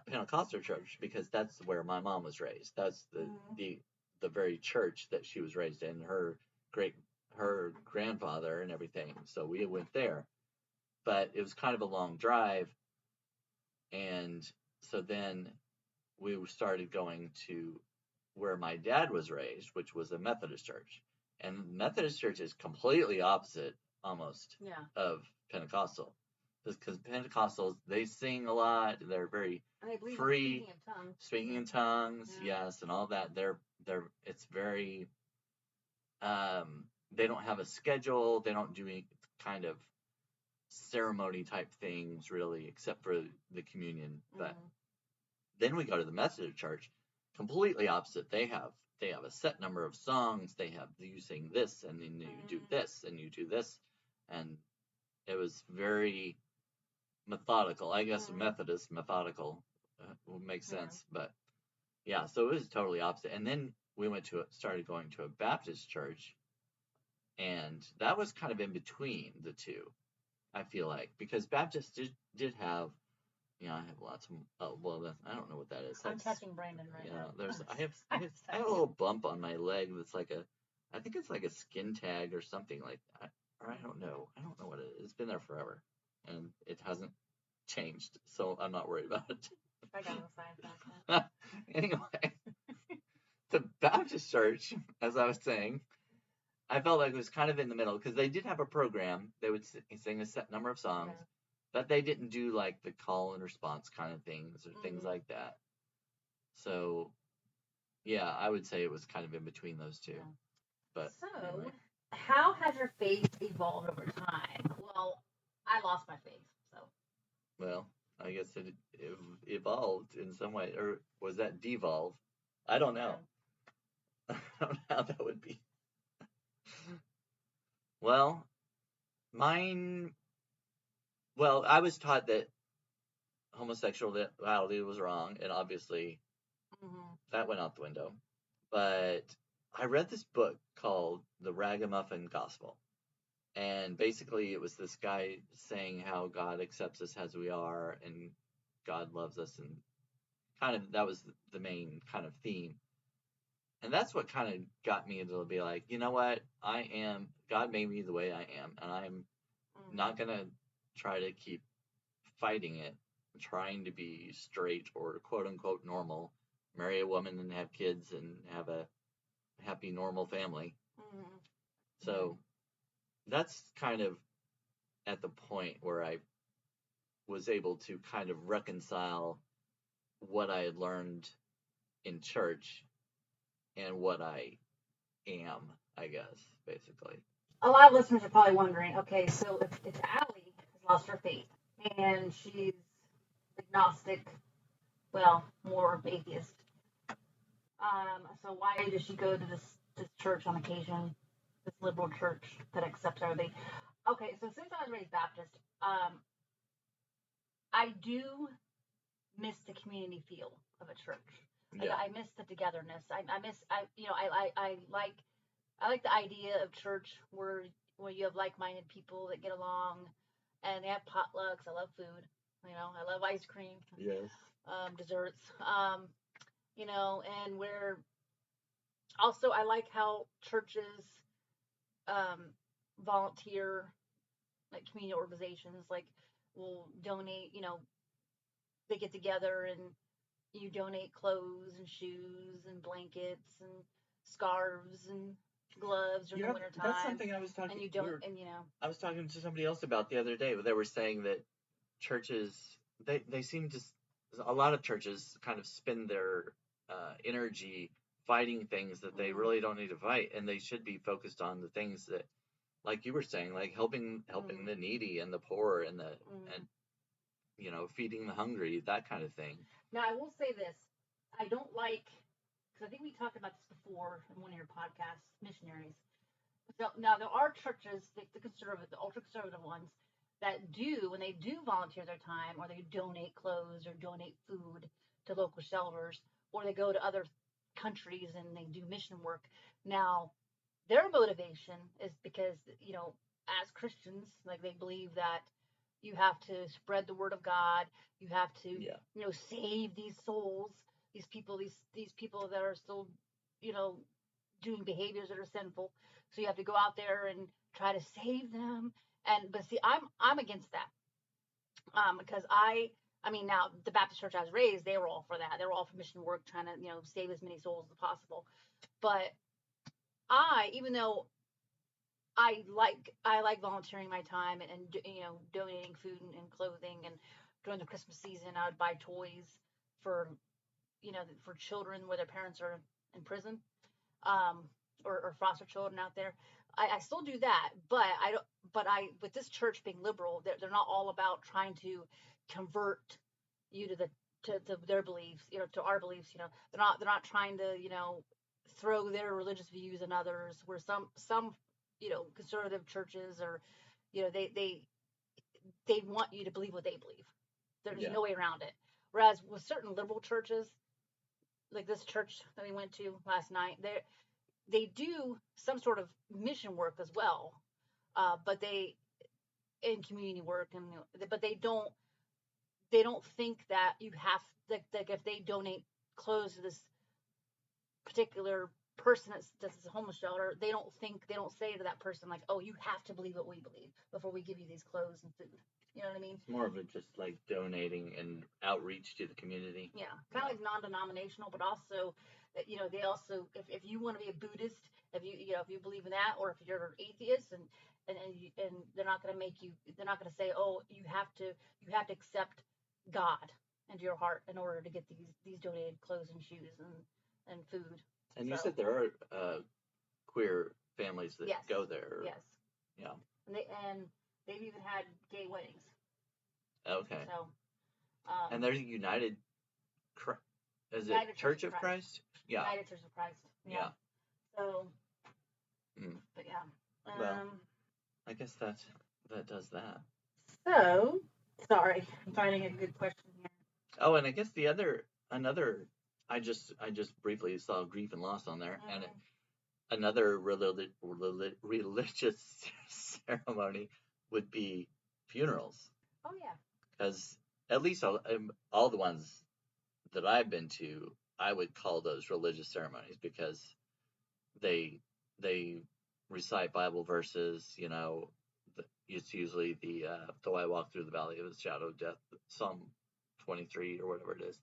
Pentecostal church because that's where my mom was raised. That's the very church that she was raised in. Her grandfather and everything. So we went there, but it was kind of a long drive, and so then we started going to where my dad was raised, which was a Methodist church. And Methodist church is completely opposite, almost, of Pentecostal. Because Pentecostals, they sing a lot. They're very free, speaking in tongues, yes, and all that. It's very. They don't have a schedule. They don't do any kind of ceremony type things really, except for the communion. But then we go to the Methodist church, completely opposite. They have a set number of songs. They have you sing this, and then you do this, and you do this, and it was very methodical. I guess Methodist methodical would make sense, but yeah. So it was totally opposite. And then we started going to a Baptist church, and that was kind of in between the two. I feel like because Baptist did have. Yeah, I have lots of. I don't know what that is. I'm touching Brandon right now. I have a little bump on my leg that's like I think it's like a skin tag or something like that. Or I don't know. I don't know what it is. It's been there forever, and it hasn't changed, so I'm not worried about it. I got a sign. Anyway, the Baptist church, as I was saying, I felt like it was kind of in the middle because they did have a program. They would sing a set number of songs. Okay. But they didn't do like the call and response kind of things or things like that. So, yeah, I would say it was kind of in between those two. Yeah. But anyway. How has your faith evolved over time? Well, I lost my faith, so. Well, I guess it evolved in some way, or was that devolve? I don't know. I don't know how that would be. Well, mine. Well, I was taught that homosexuality was wrong, and obviously that went out the window. But I read this book called The Ragamuffin Gospel, and basically it was this guy saying how God accepts us as we are, and God loves us, and kind of that was the main kind of theme. And that's what kind of got me to be like, you know what? God made me the way I am, and I'm not going to try to keep fighting it, trying to be straight or quote unquote normal, marry a woman and have kids and have a happy, normal family. So that's kind of at the point where I was able to kind of reconcile what I had learned in church and what I am, I guess, basically. A lot of listeners are probably wondering, okay, so if Allie has lost her faith and she's agnostic, well, more atheist, so why does she go to this church on occasion, this liberal church that accepts everybody? Okay, so since I was raised Baptist, I do miss the community feel of a church. Like, Yeah. I miss the togetherness. I like the idea of church where you have like-minded people that get along, and they have potlucks. I love food. I love ice cream. Yes. Desserts. And where also I like how churches volunteer, like community organizations, like will donate. They get together and you donate clothes and shoes and blankets and scarves and gloves during the wintertime. That's something I was talking. And you don't, I was talking to somebody else about the other day. They were saying that churches, they seem to, a lot of churches kind of spend their energy fighting things that they really don't need to fight, and they should be focused on the things that, like you were saying, like helping the needy and the poor and and feeding the hungry, that kind of thing. Now, I will say this. I don't like, because I think we talked about this before in one of your podcasts, missionaries. So now there are churches, the ultra-conservative ones, that do, when they do volunteer their time, or they donate clothes or donate food to local shelters, or they go to other countries and they do mission work. Now, their motivation is because, as Christians, like they believe that you have to spread the word of God. You have to, save these souls, these people that are still, doing behaviors that are sinful. So you have to go out there and try to save them. But see, I'm against that, because now the Baptist church I was raised, they were all for that. They were all for mission work, trying to save as many souls as possible. But even though I like volunteering my time and donating food and clothing, and during the Christmas season I would buy toys for for children where their parents are in prison, or foster children out there. I still do that, but I don't. But with this church being liberal, they're not all about trying to convert you to their beliefs, to our beliefs. They're not trying to throw their religious views on others. Where some conservative churches, or they want you to believe what they believe. There's no way around it. Whereas with certain liberal churches, like this church that we went to last night, they do some sort of mission work as well, but they in community work, but they don't think that you have, like if they donate clothes to this particular person that's a homeless shelter, they don't say to that person like, oh, you have to believe what we believe before we give you these clothes and food. You know what I mean? It's more of just like donating and outreach to the community. Yeah, kind of like non-denominational, but also, they also, if you want to be a Buddhist, if you believe in that, or if you're an atheist, and they're not going to say, oh, you have to accept God into your heart in order to get these donated clothes and shoes and food. And you said there are queer families that go there. Yes. Yeah. And they've even had gay weddings. Okay. So. And they're United. Is it Church of Christ? Yeah. United Church of Christ. Yeah. So. But yeah. Well, I guess that does that. So, sorry, I'm finding a good question here. Oh, and I guess another. I just briefly saw grief and loss on there, and another religious ceremony would be funerals. Oh yeah. Because at least all the ones that I've been to, I would call those religious ceremonies because they recite Bible verses. It's usually though I walk through the valley of the shadow of death, Psalm 23 or whatever it is,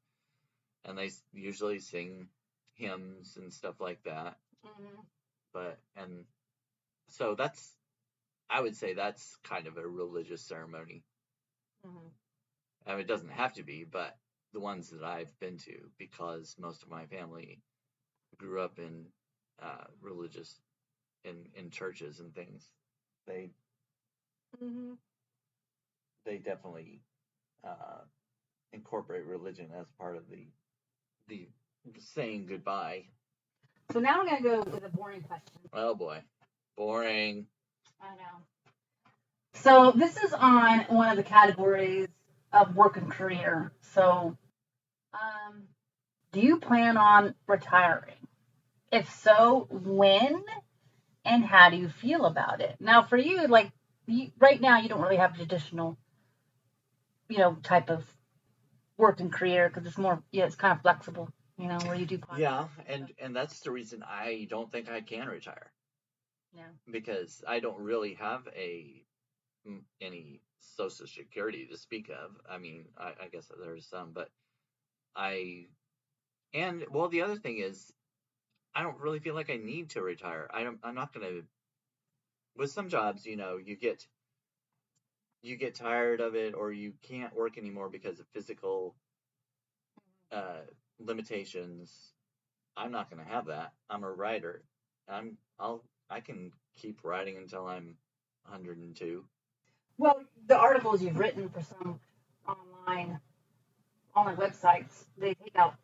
and they usually sing hymns and stuff like that. And so I would say that's kind of a religious ceremony. I mean, it doesn't have to be, but the ones that I've been to, because most of my family grew up in religious in churches and things, they definitely incorporate religion as part of the saying goodbye. So now we're gonna go with a boring question. Oh boy, boring. I know. So this is on one of the categories of work and career. So, do you plan on retiring? If so, when and how do you feel about it? Now, for you, right now, you don't really have a traditional, type of work and career because it's more, it's kind of flexible, where you do podcasts. Yeah, and that's the reason I don't think I can retire. Yeah. Because I don't really have any Social Security to speak of. I mean, I guess there's some, but the other thing is, I don't really feel like I need to retire. I'm not gonna. With some jobs, you get tired of it, or you can't work anymore because of physical limitations. I'm not gonna have that. I'm a writer. I can keep writing until I'm 102. Well, the articles you've written for some online websites, they take out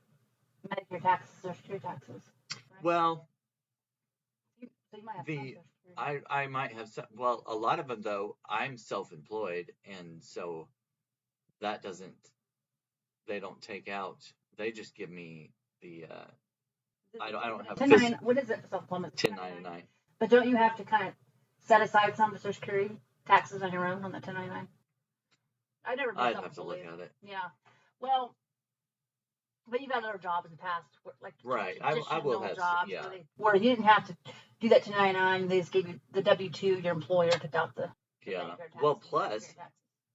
Medicare taxes, Social Security taxes. Right? Well, so you might have some Social Security. I might have some. Well, a lot of them though, I'm self-employed, and so that doesn't. They don't take out. They just give me the. I don't have. 1099. What is it for self-employment? 1099. But don't you have to kind of set aside some for Social Security taxes on your own on the 1099? I've never been I'd have to look at it. Yeah. Well, but you've had other jobs in the past, right? I will have jobs where you didn't have to do that 1099. They just gave you the W-2. Your employer took out the yeah. Well, plus,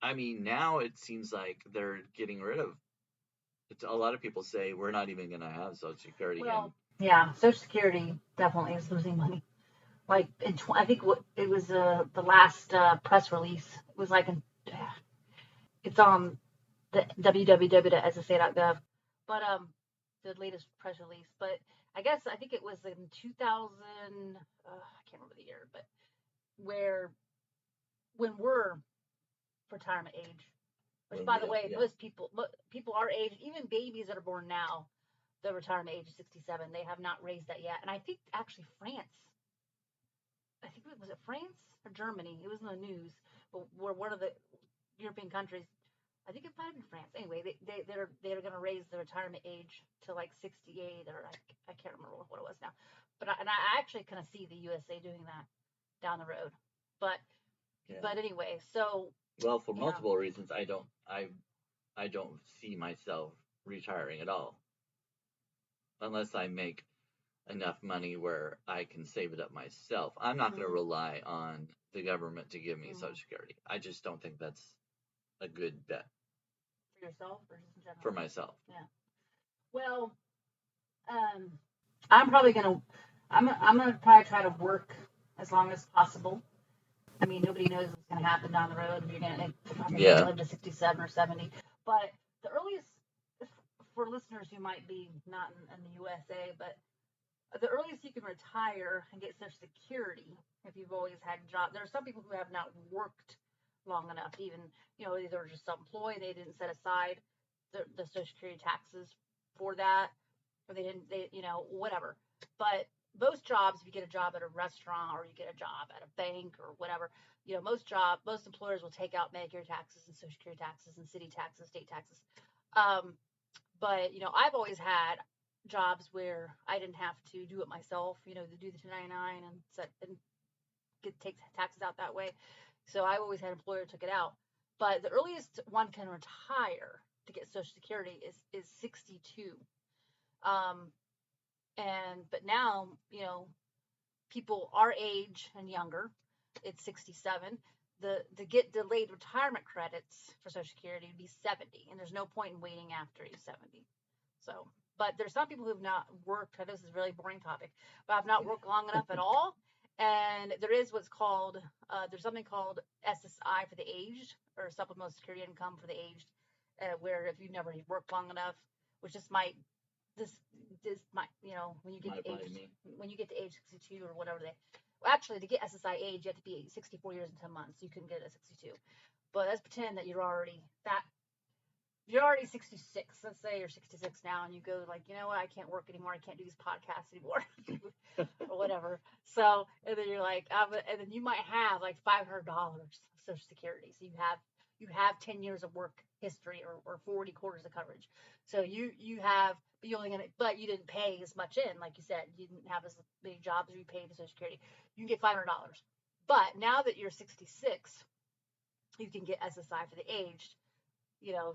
I mean, now it seems like they're getting rid of. A lot of people say we're not even going to have Social Security. Well, yeah, Social Security definitely is losing money. Like I think it was the last press release. It was like it's on the www.ssa.gov, but the latest press release. But I think it was in 2000. I can't remember the year, but when we're retirement age, which by the way, most people our age, even babies that are born now, the retirement age is 67. They have not raised that yet, and I think actually France. I think was it France or Germany? It was in the news, but we're one of the European countries. I think it might have been France. Anyway, they're going to raise the retirement age to like 68, or I can't remember what it was now. But I actually kind of see the USA doing that down the road. But anyway, so well, for multiple reasons, I don't see myself retiring at all, unless I make enough money where I can save it up myself. I'm not going to rely on the government to give me Social Security. I just don't think that's a good bet. For yourself or just in general? For myself. Yeah. Well, I'm probably gonna probably try to work as long as possible. I mean, nobody knows what's gonna happen down the road. You're gonna live to 67 or 70. But the earliest, for listeners who might be not in the USA, but the earliest you can retire and get Social Security, if you've always had a job. There are some people who have not worked long enough to even, either just self-employed, they didn't set aside the Social Security taxes for that, or they didn't, whatever. But most jobs, if you get a job at a restaurant or you get a job at a bank or whatever, most employers will take out Medicare taxes and Social Security taxes and city taxes, state taxes. But I've always had jobs where I didn't have to do it myself, to do the 1099 and take taxes out that way. So I always had an employer took it out. But the earliest one can retire to get Social Security is 62. But now, people our age and younger, it's 67. The get delayed retirement credits for Social Security would be 70, and there's no point in waiting after you're 70. So, but there's some people who've not worked. This is a really boring topic, but have not worked long enough at all. And there is what's called there's something called SSI for the aged, or supplemental security income for the aged, where if you never worked long enough, which just might this might when you get to age 62 or whatever actually to get SSI age you have to be 64 years and 10 months. You can get it at 62, but let's pretend that you're already 66. Let's say you're 66 now, and you go like, you know what, I can't work anymore. I can't do these podcasts anymore, or whatever. So, and then you're like, and then you might have like $500 Social Security. So you have 10 years of work history, or 40 quarters of coverage. So you have, but you didn't pay as much in, like you said, you didn't have as many jobs as you paid to Social Security. You can get $500. But now that you're 66, you can get SSI for the aged.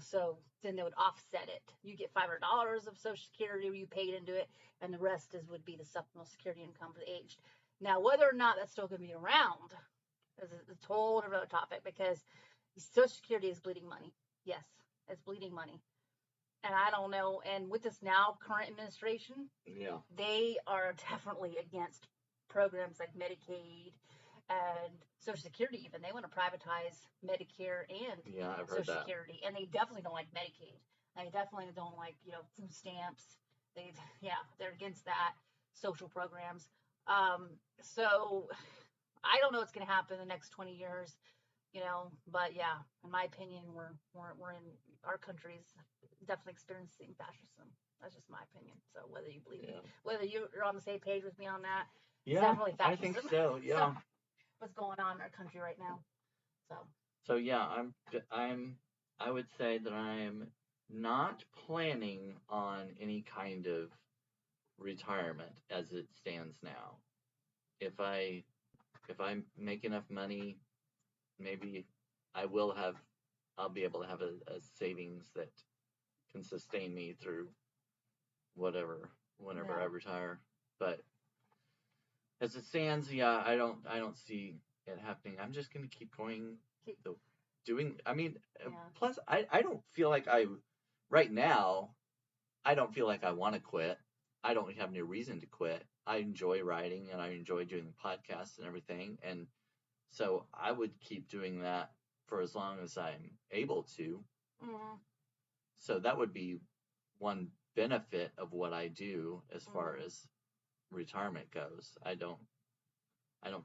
So then they would offset it. You get $500 of Social Security, you paid into it, and the rest would be the supplemental security income for the aged. Now, whether or not that's still going to be around is a total other topic, because Social Security is bleeding money. Yes, it's bleeding money. And I don't know. And with this now current administration, they are definitely against programs like Medicaid and Social Security. Even they want to privatize Medicare and Social Security, and they definitely don't like Medicaid. They definitely don't like food stamps. They're against that, social programs. So I don't know what's going to happen in the next 20 years. But in my opinion, we're in our country's definitely experiencing fascism. That's just my opinion. So whether you believe whether you're on the same page with me on that, it's definitely fascism. I think so. Yeah. So, what's going on in our country right now? So I would say that I'm not planning on any kind of retirement as it stands now. If I make enough money, maybe I'll be able to have a savings that can sustain me through whenever I retire. But as it stands, I don't see it happening. I'm just going to keep going, doing. I mean, plus I don't feel like right now, I don't feel like I want to quit. I don't have any reason to quit. I enjoy writing, and I enjoy doing the podcasts and everything, and so I would keep doing that for as long as I'm able to. Mm-hmm. So that would be one benefit of what I do as far as retirement goes. I don't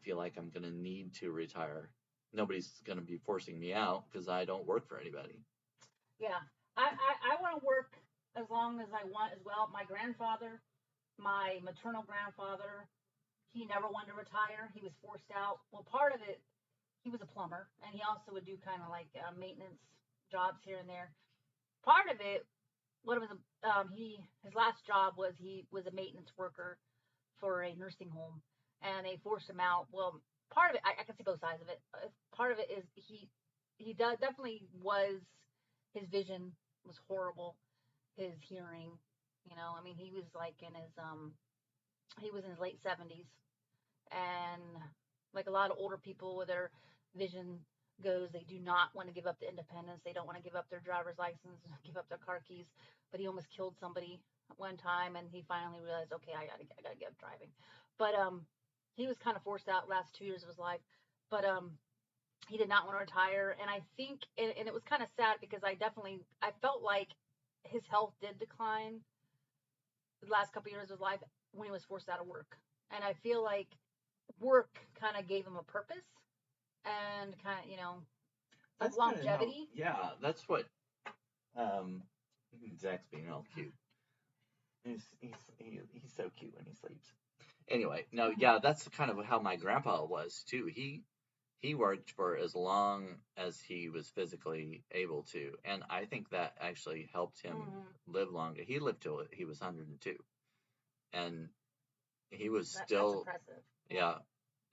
feel like I'm going to need to retire. Nobody's going to be forcing me out because I don't work for anybody. Yeah, I want to work as long as I want as well. My grandfather, my maternal grandfather, he never wanted to retire. He was forced out. Well, part of it, he was a plumber, and he also would do kind of like maintenance jobs here and there. Part of it, his last job was he was a maintenance worker for a nursing home, and they forced him out. Well, part of it, I can see both sides of it. Part of it is he definitely was, his vision was horrible. His hearing, I mean, he was like he was in his late 70s, and like a lot of older people with their vision goes, they do not want to give up the independence. They don't want to give up their driver's license, give up their car keys. But he almost killed somebody one time, and he finally realized, okay, I gotta get up driving. But he was kind of forced out last 2 years of his life. But he did not want to retire, and I think, and it was kind of sad because I felt like his health did decline the last couple of years of his life when he was forced out of work, and I feel like work kind of gave him a purpose and kind of that's longevity. That's what Zach's being all cute. He's so cute when he sleeps. Anyway, no, that's kind of how my grandpa was too. He worked for as long as he was physically able to, and I think that actually helped him live longer. He lived till he was 102, and he was still, that's impressive. Yeah,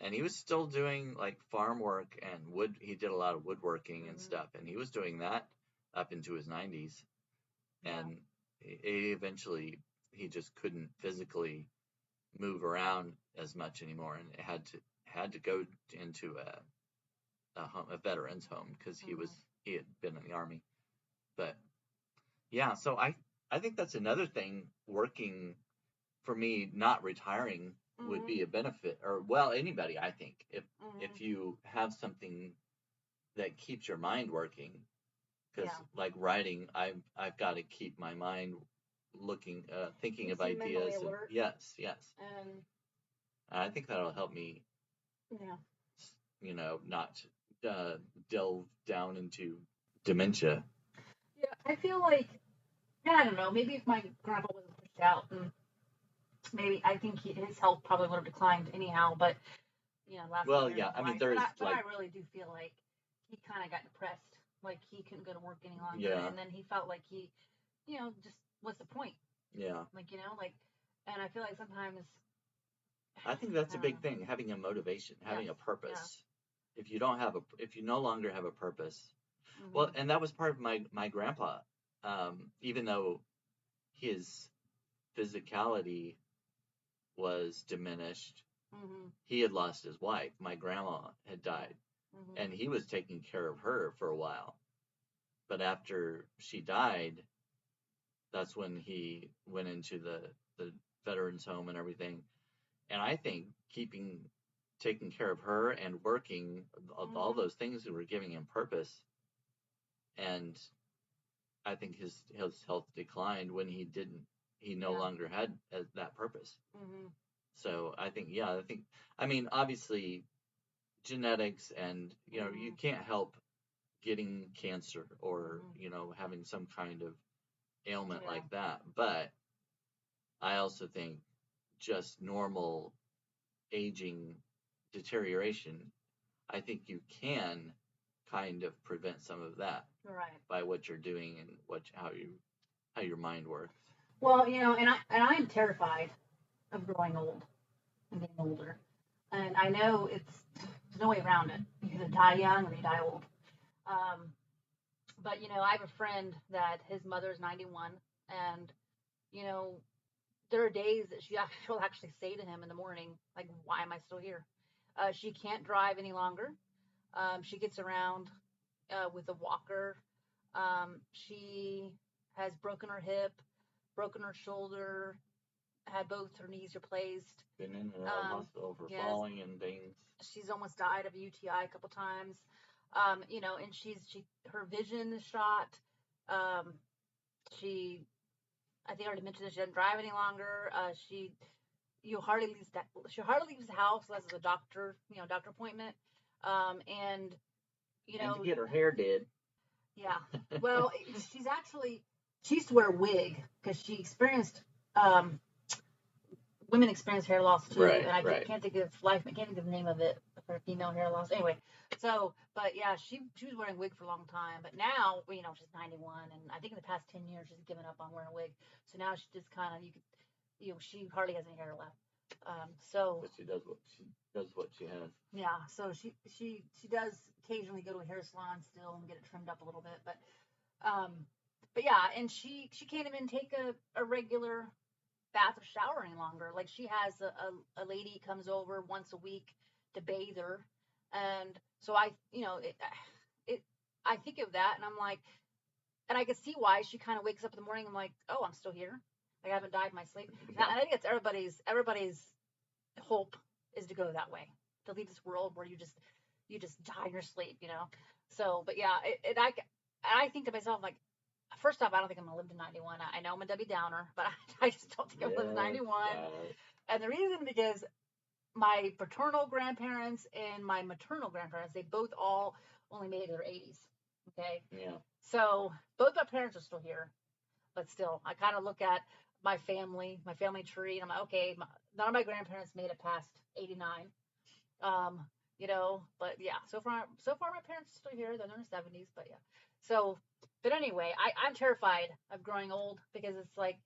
and he was still doing like farm work and wood. He did a lot of woodworking and stuff, and he was doing that up into his 90s, and he eventually he just couldn't physically move around as much anymore, and had to go into a veterans home because he had been in the army. But yeah, so I think that's another thing. Working for me, not retiring would be a benefit, or well, anybody. I think if you have something that keeps your mind working, because like writing, I've got to keep my mind looking, thinking of ideas. And, yes. And I think that'll help me. Yeah. Not delve down into dementia. Yeah, I feel like, I don't know, maybe if my grandpa wasn't pushed out, and maybe I think his health probably would have declined anyhow. But last well, year, yeah, I mean, there's but I really do feel like he kind of got depressed, like he couldn't go to work any longer, and then he felt like he, just what's the point? Yeah. And I feel like sometimes. I think that's a big thing, having a motivation, having a purpose. Yeah. If you no longer have a purpose, well, and that was part of my grandpa. Even though his physicality was diminished, he had lost his wife. My grandma had died, and he was taking care of her for a while. But after she died, that's when he went into the veterans home and everything. And I think taking care of her and working, all those things that were giving him purpose. And I think his health declined when he no longer had that purpose. So I think, I mean, obviously genetics and, you can't help getting cancer or, having some kind of ailment like that. But I also think just normal aging deterioration, I think you can kind of prevent some of that by what you're doing and how your mind works. Well, and I'm terrified of growing old and getting older, and I know there's no way around it. You either die young or you die old. But I have a friend that his mother's 91, and there are days that she'll actually say to him in the morning, like, "Why am I still here?" She can't drive any longer. She gets around with a walker. She has broken her hip, broken her shoulder, had both her knees replaced. Been in and out of the hospital for falling and things. She's almost died of a UTI a couple times. And her vision is shot. I think I already mentioned that she doesn't drive any longer. She hardly leaves the house unless it's a doctor appointment. And to get her hair did. Yeah. Well, she used to wear a wig because she experienced women experience hair loss too, and I can't think of the name of it for female hair loss. Anyway, but yeah, she was wearing a wig for a long time, but now she's 91, and I think in the past 10 years she's given up on wearing a wig. So now she just kind of she hardly has any hair left. But she does what she has. Yeah, so she does occasionally go to a hair salon still and get it trimmed up a little bit, but yeah, and she can't even take a regular bath or shower any longer. Like, she has a lady comes over once a week to bathe her, and so I think of that, and I'm like, and I can see why she kind of wakes up in the morning. I'm like, oh, I'm still here. Like, I haven't died in my sleep. And I think it's everybody's hope is to go that way, to leave this world where you just die in your sleep, So, but yeah, I think to myself, like, first off, I don't think I'm gonna live to 91. I know I'm a Debbie Downer, but I just don't think I'm gonna live to 91. And the reason, because my paternal grandparents and my maternal grandparents, they both all only made it to their 80s. Okay. Yeah. So both my parents are still here, but still, I kind of look at my family tree, and I'm like, okay, none of my grandparents made it past 89. But yeah, so far my parents are still here. They're in their 70s, but yeah. So, but anyway, I'm terrified of growing old, because it's like,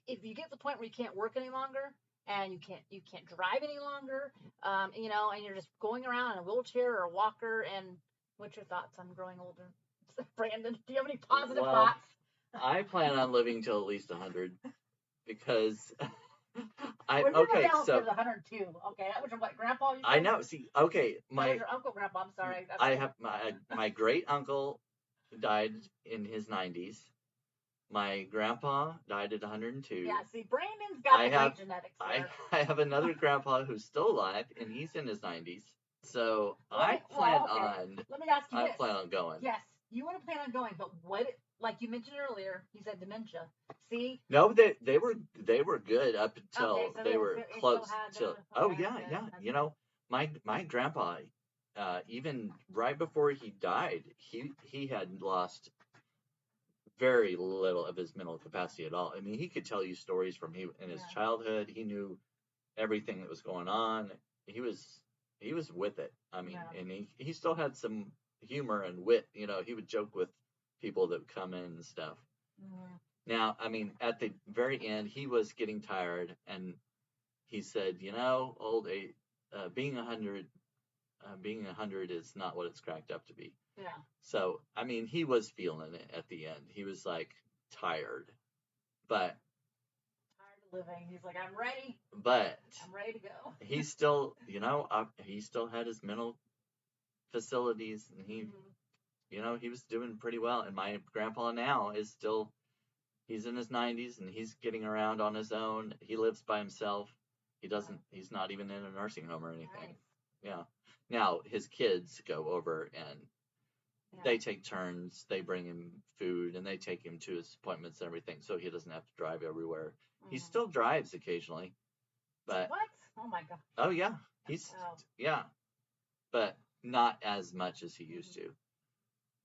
if you get to the point where you can't work any longer, and you can't drive any longer, and you're just going around in a wheelchair or a walker. And what's your thoughts on growing older? Brandon, do you have any positive thoughts? I plan on living till at least 100, because Well, your okay, relative so is 102. Okay, that was your what, grandpa? You said? I know. See, okay, That was my your uncle, grandpa. I'm sorry. I have my great uncle died in his 90s. My grandpa died at 102. Yeah, see, Brandon's got I the have great genetics I there. I have another grandpa who's still alive, and he's in his 90s. So Well, I plan okay. on Let me ask you I this. plan on going. Yes, you want to plan on going, but what? Like you mentioned earlier, you said dementia. See? No, they were good up until Okay, so they were they still close had to. their. Oh Okay, yeah, good. yeah. That's You good. know, my grandpa, even right before he died, he had lost very little of his mental capacity at all. I mean, he could tell you stories from in his Yeah. childhood. He knew everything that was going on. He was with it. I mean, Yeah. and he still had some humor and wit. You know, he would joke with people that would come in and stuff. Mhm. Now, I mean, at the very end, he was getting tired, and he said, "You know, being 100, being 100 is not what it's cracked up to be." Yeah. So, I mean, he was feeling it at the end. He was like tired, but Tired of living. He's like, I'm ready. but I'm ready to go. he still, you know, he still had his mental facilities, and Mhm. you know, he was doing pretty well. And my grandpa now is still, he's in his 90s, and he's getting around on his own. He lives by himself. He's not even in a nursing home or anything. Nice. Yeah. Now his kids go over and Yeah. they take turns. They bring him food and they take him to his appointments and everything, so he doesn't have to drive everywhere. He Mhm. still drives occasionally, but What? Oh my god. oh yeah, he's Wow. yeah, but not as much as he used to.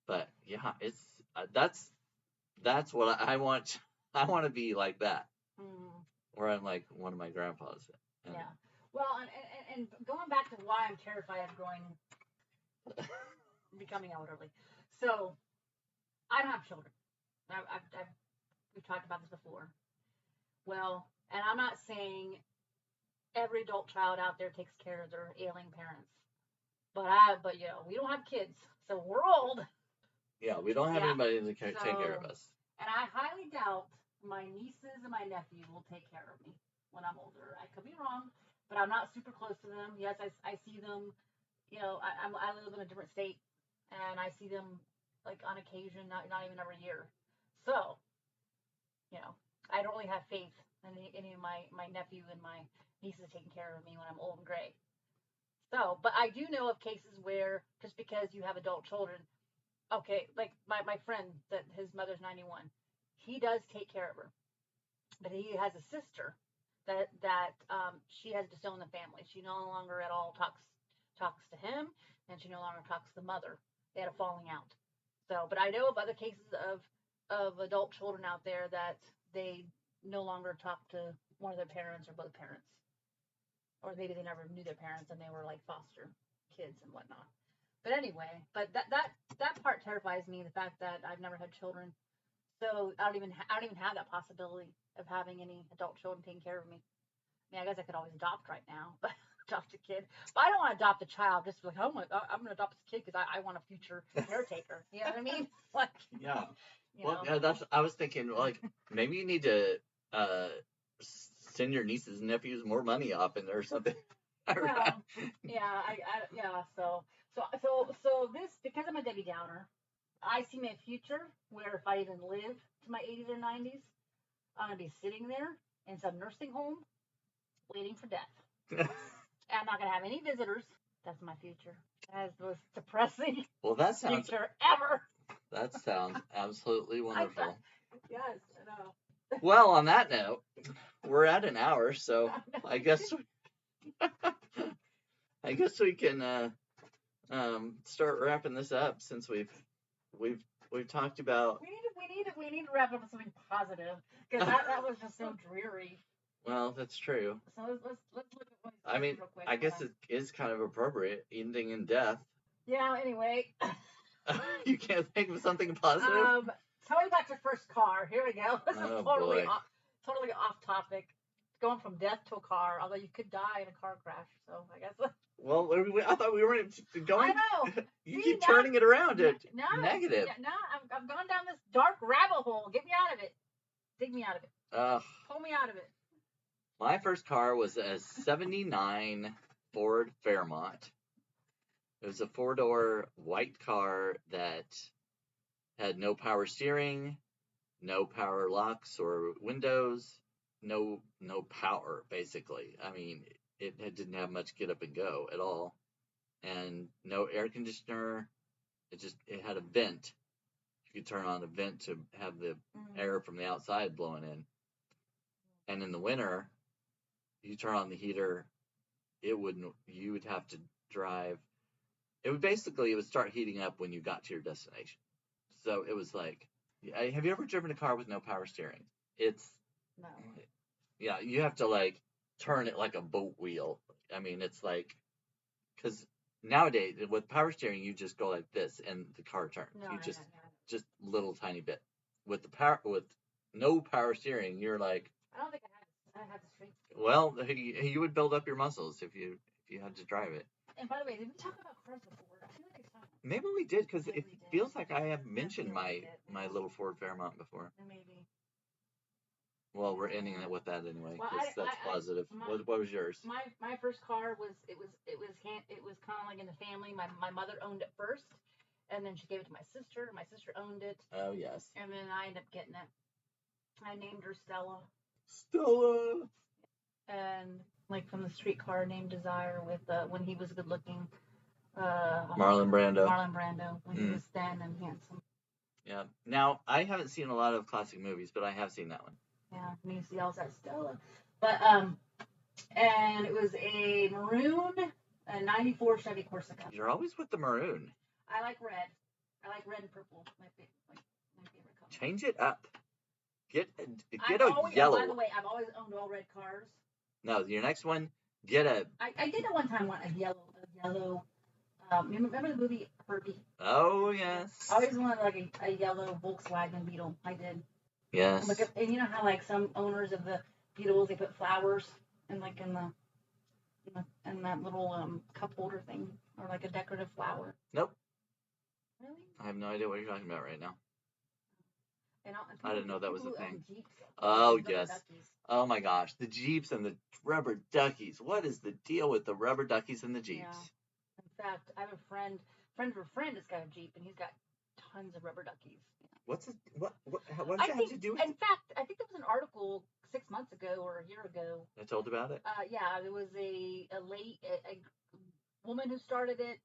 But yeah, it's that's what I want. I want to be like that, Mhm. where I'm like one of my grandpas. And Yeah. Well, and going back to why I'm terrified of becoming elderly. So I don't have children. We've talked about this before. Well, and I'm not saying every adult child out there takes care of their ailing parents, but you know, we don't have kids, so we're old. yeah, we don't have Yeah. anybody to take care of So, us. and I highly doubt my nieces and my nephew will take care of me when I'm older. I could be wrong, but I'm not super close to them. Yes, I see them. You know, I live in a different state, and I see them like on occasion, not even every year. So, you know, I don't really have faith in any of my nephew and my nieces taking care of me when I'm old and gray. So, but I do know of cases where just because you have adult children, okay, like my friend that his mother's 91, he does take care of her, but he has a sister that she has disowned the family. She no longer at all talks to him, and she no longer talks to the mother. They had a falling out. So, but I know of other cases of adult children out there that they no longer talk to one of their parents or both parents, or maybe they never knew their parents and they were like foster kids and whatnot. But anyway, but that part terrifies me. The fact that I've never had children, so I don't even have that possibility of having any adult children taking care of me. I mean, I guess I could always adopt right now, but adopt a kid. But I don't want to adopt a child just like, oh my, I'm going to adopt this kid because I want a future caretaker. You know what I mean? Like, Yeah. you Well, know. yeah, that's. I was thinking, like, maybe you need to uh, send your nieces and nephews more money off in there or something. Well, yeah, yeah. So this, because I'm a Debbie Downer, I see my future where if I even live to my 80s or 90s, I'm gonna be sitting there in some nursing home waiting for death. And I'm not gonna have any visitors. That's my future. That's the most depressing Well, that sounds future ever. absolutely wonderful. Yes, I know. Well, on that note, we're at an hour, so I guess we can start wrapping this up since we've talked about. We need to wrap up with something positive because that was just so dreary. Well, that's true. So let's look at what I mean, real quick. I guess it is kind of appropriate, ending in death. Yeah. Anyway. You can't think of something positive. Tell me about your first car. Here we go. This is totally boy. totally off topic. Going from death to a car, although you could die in a car crash. So I guess. Well, I thought we weren't going. I know. You keep turning it around to No, negative. No, I've gone down this dark rabbit hole. Get me out of it. Dig me out of it. Pull me out of it. My first car was a 79 Ford Fairmont. It was a 4-door white car that had no power steering, no power locks or windows, no power, basically. I mean, it didn't have much get up and go at all. And no air conditioner. It had a vent. You could turn on a vent to have the air from the outside blowing in. And in the winter, you turn on the heater, you would have to drive. It would start heating up when you got to your destination. So it was like, have you ever driven a car with no power steering? No. Yeah, you have to like turn it like a boat wheel. I mean, it's like, because nowadays with power steering, you just go like this and the car turns. Just little tiny bit. With no power steering, you're like. I don't think I have the strength. Well, you would build up your muscles if you had to drive it. And by the way, did we talk about cars before? I feel like I talked. Maybe we did, because it feels like I have mentioned my little Ford Fairmont before. Maybe. Well, we're ending it with that anyway, Well, because that's positive. What was yours? My first car was kind of like in the family. My mother owned it first, and then she gave it to my sister. My sister owned it. Oh yes. And then I ended up getting it. I named her Stella. Stella. And like from the streetcar named Desire with when he was good looking. Marlon Brando. When he was thin and handsome. Yeah. Now I haven't seen a lot of classic movies, but I have seen that one. Yeah, and he yells at Stella. But and it was a maroon, a '94 Chevy Corsica. You're always with the maroon. I like red. I like red and purple. My favorite color. Change it up. Get a yellow. By the way, I've always owned all red cars. No, your next one, get a. I did at one time want a yellow. Remember the movie Herbie? Oh yes. I always wanted like a yellow Volkswagen Beetle. I did. Yes. And you know how like some owners of the Beetles, they put flowers in that little cup holder thing, or like a decorative flower. Nope. Really? I have no idea what you're talking about right now. And I didn't know that was a thing. Jeeps, oh yes. Oh my gosh, the Jeeps and the rubber duckies. What is the deal with the rubber duckies and the Jeeps? Yeah. In fact, I have a friend of a friend that's got a Jeep, and he's got tons of rubber duckies. What does that have to do with it? In fact, I think there was an article 6 months ago or a year ago. I told about it? Yeah, there was a woman who started it,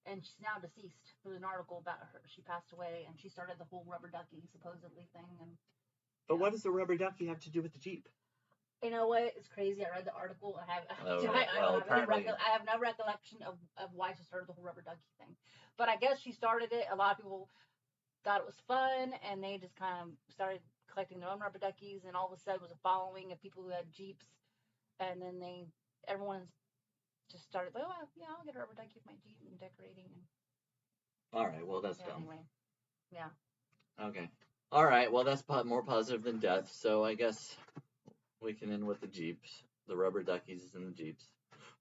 and she's now deceased. There was an article about her. She passed away, and she started the whole rubber ducky supposedly thing. But what does the rubber ducky have to do with the Jeep? You know what? It's crazy. I read the article. I have no recollection of why she started the whole rubber ducky thing. But I guess she started it. A lot of people thought it was fun, and they just kind of started collecting their own rubber duckies, and all of a sudden was a following of people who had Jeeps, and then everyone just started like, oh yeah, I'll get a rubber ducky with my Jeep and decorating. All right, well that's dumb. Anyway, yeah. Okay. All right, well that's more positive than death, so I guess we can end with the Jeeps, the rubber duckies and the Jeeps.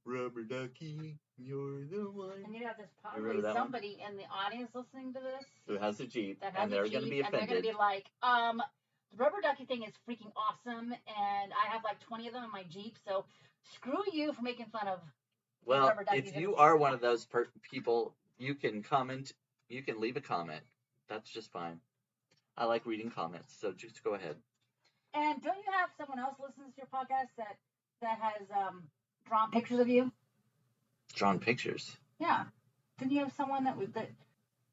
Rubber ducky, you're the one. And you know, there's probably somebody in the audience listening to this who has a Jeep, and they're going to be offended. And they're going to be like, the rubber ducky thing is freaking awesome, and I have like 20 of them in my Jeep, so screw you for making fun of. Well, if you are one of those people, you can comment. You can leave a comment. That's just fine. I like reading comments, so just go ahead. And don't you have someone else listens to your podcast that has drawn pictures of you? Drawn pictures? Yeah. Didn't you have someone that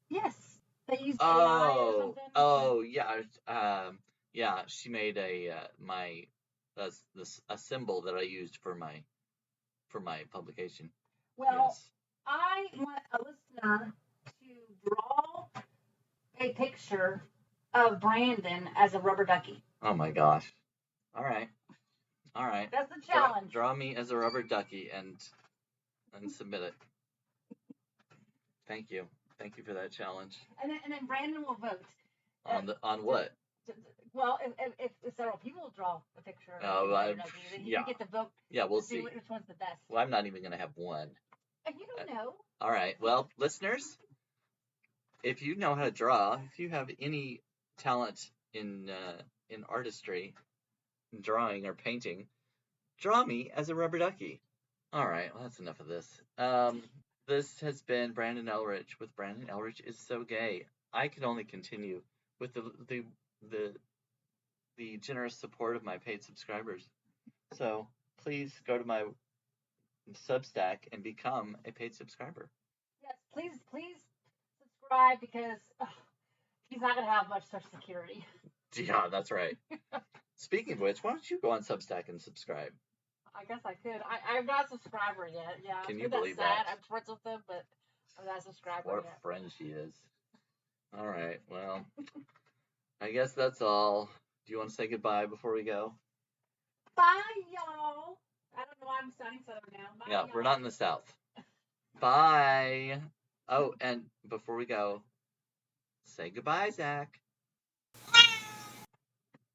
yes, they used AI or something? Oh yeah. Yeah. She made a symbol that I used for my publication. Well, yes. I want a listener to draw a picture of Brandon as a rubber ducky. Oh my gosh. All right. That's the challenge. Draw me as a rubber ducky and submit it. Thank you for that challenge. And then Brandon will vote. On what? Well, if several people draw a picture of then you can get the vote. Yeah, we'll see which one's the best. Well, I'm not even going to have one. And you don't know. All right. Well, listeners, if you know how to draw, if you have any talent in artistry, drawing or painting, draw me as a rubber ducky. All right, well, that's enough of this. This has been Brandon Ellrich with Brandon Ellrich is So Gay. I can only continue with the generous support of my paid subscribers. So please go to my Substack and become a paid subscriber. Yes, please subscribe because he's not gonna have much Social Security. Yeah, that's right. Speaking of which, why don't you go on Substack and subscribe? I guess I could. I'm not a subscriber yet. Yeah. Can it's you been believe sad. that? I'm friends with them, but I'm not a subscriber What a yet. friend she is. All right, well, I guess that's all. Do you want to say goodbye before we go? Bye, y'all. I don't know why I'm sounding southern now. Bye, Yeah, y'all. we're not in the South. Bye. Oh, and before we go, say goodbye, Zach.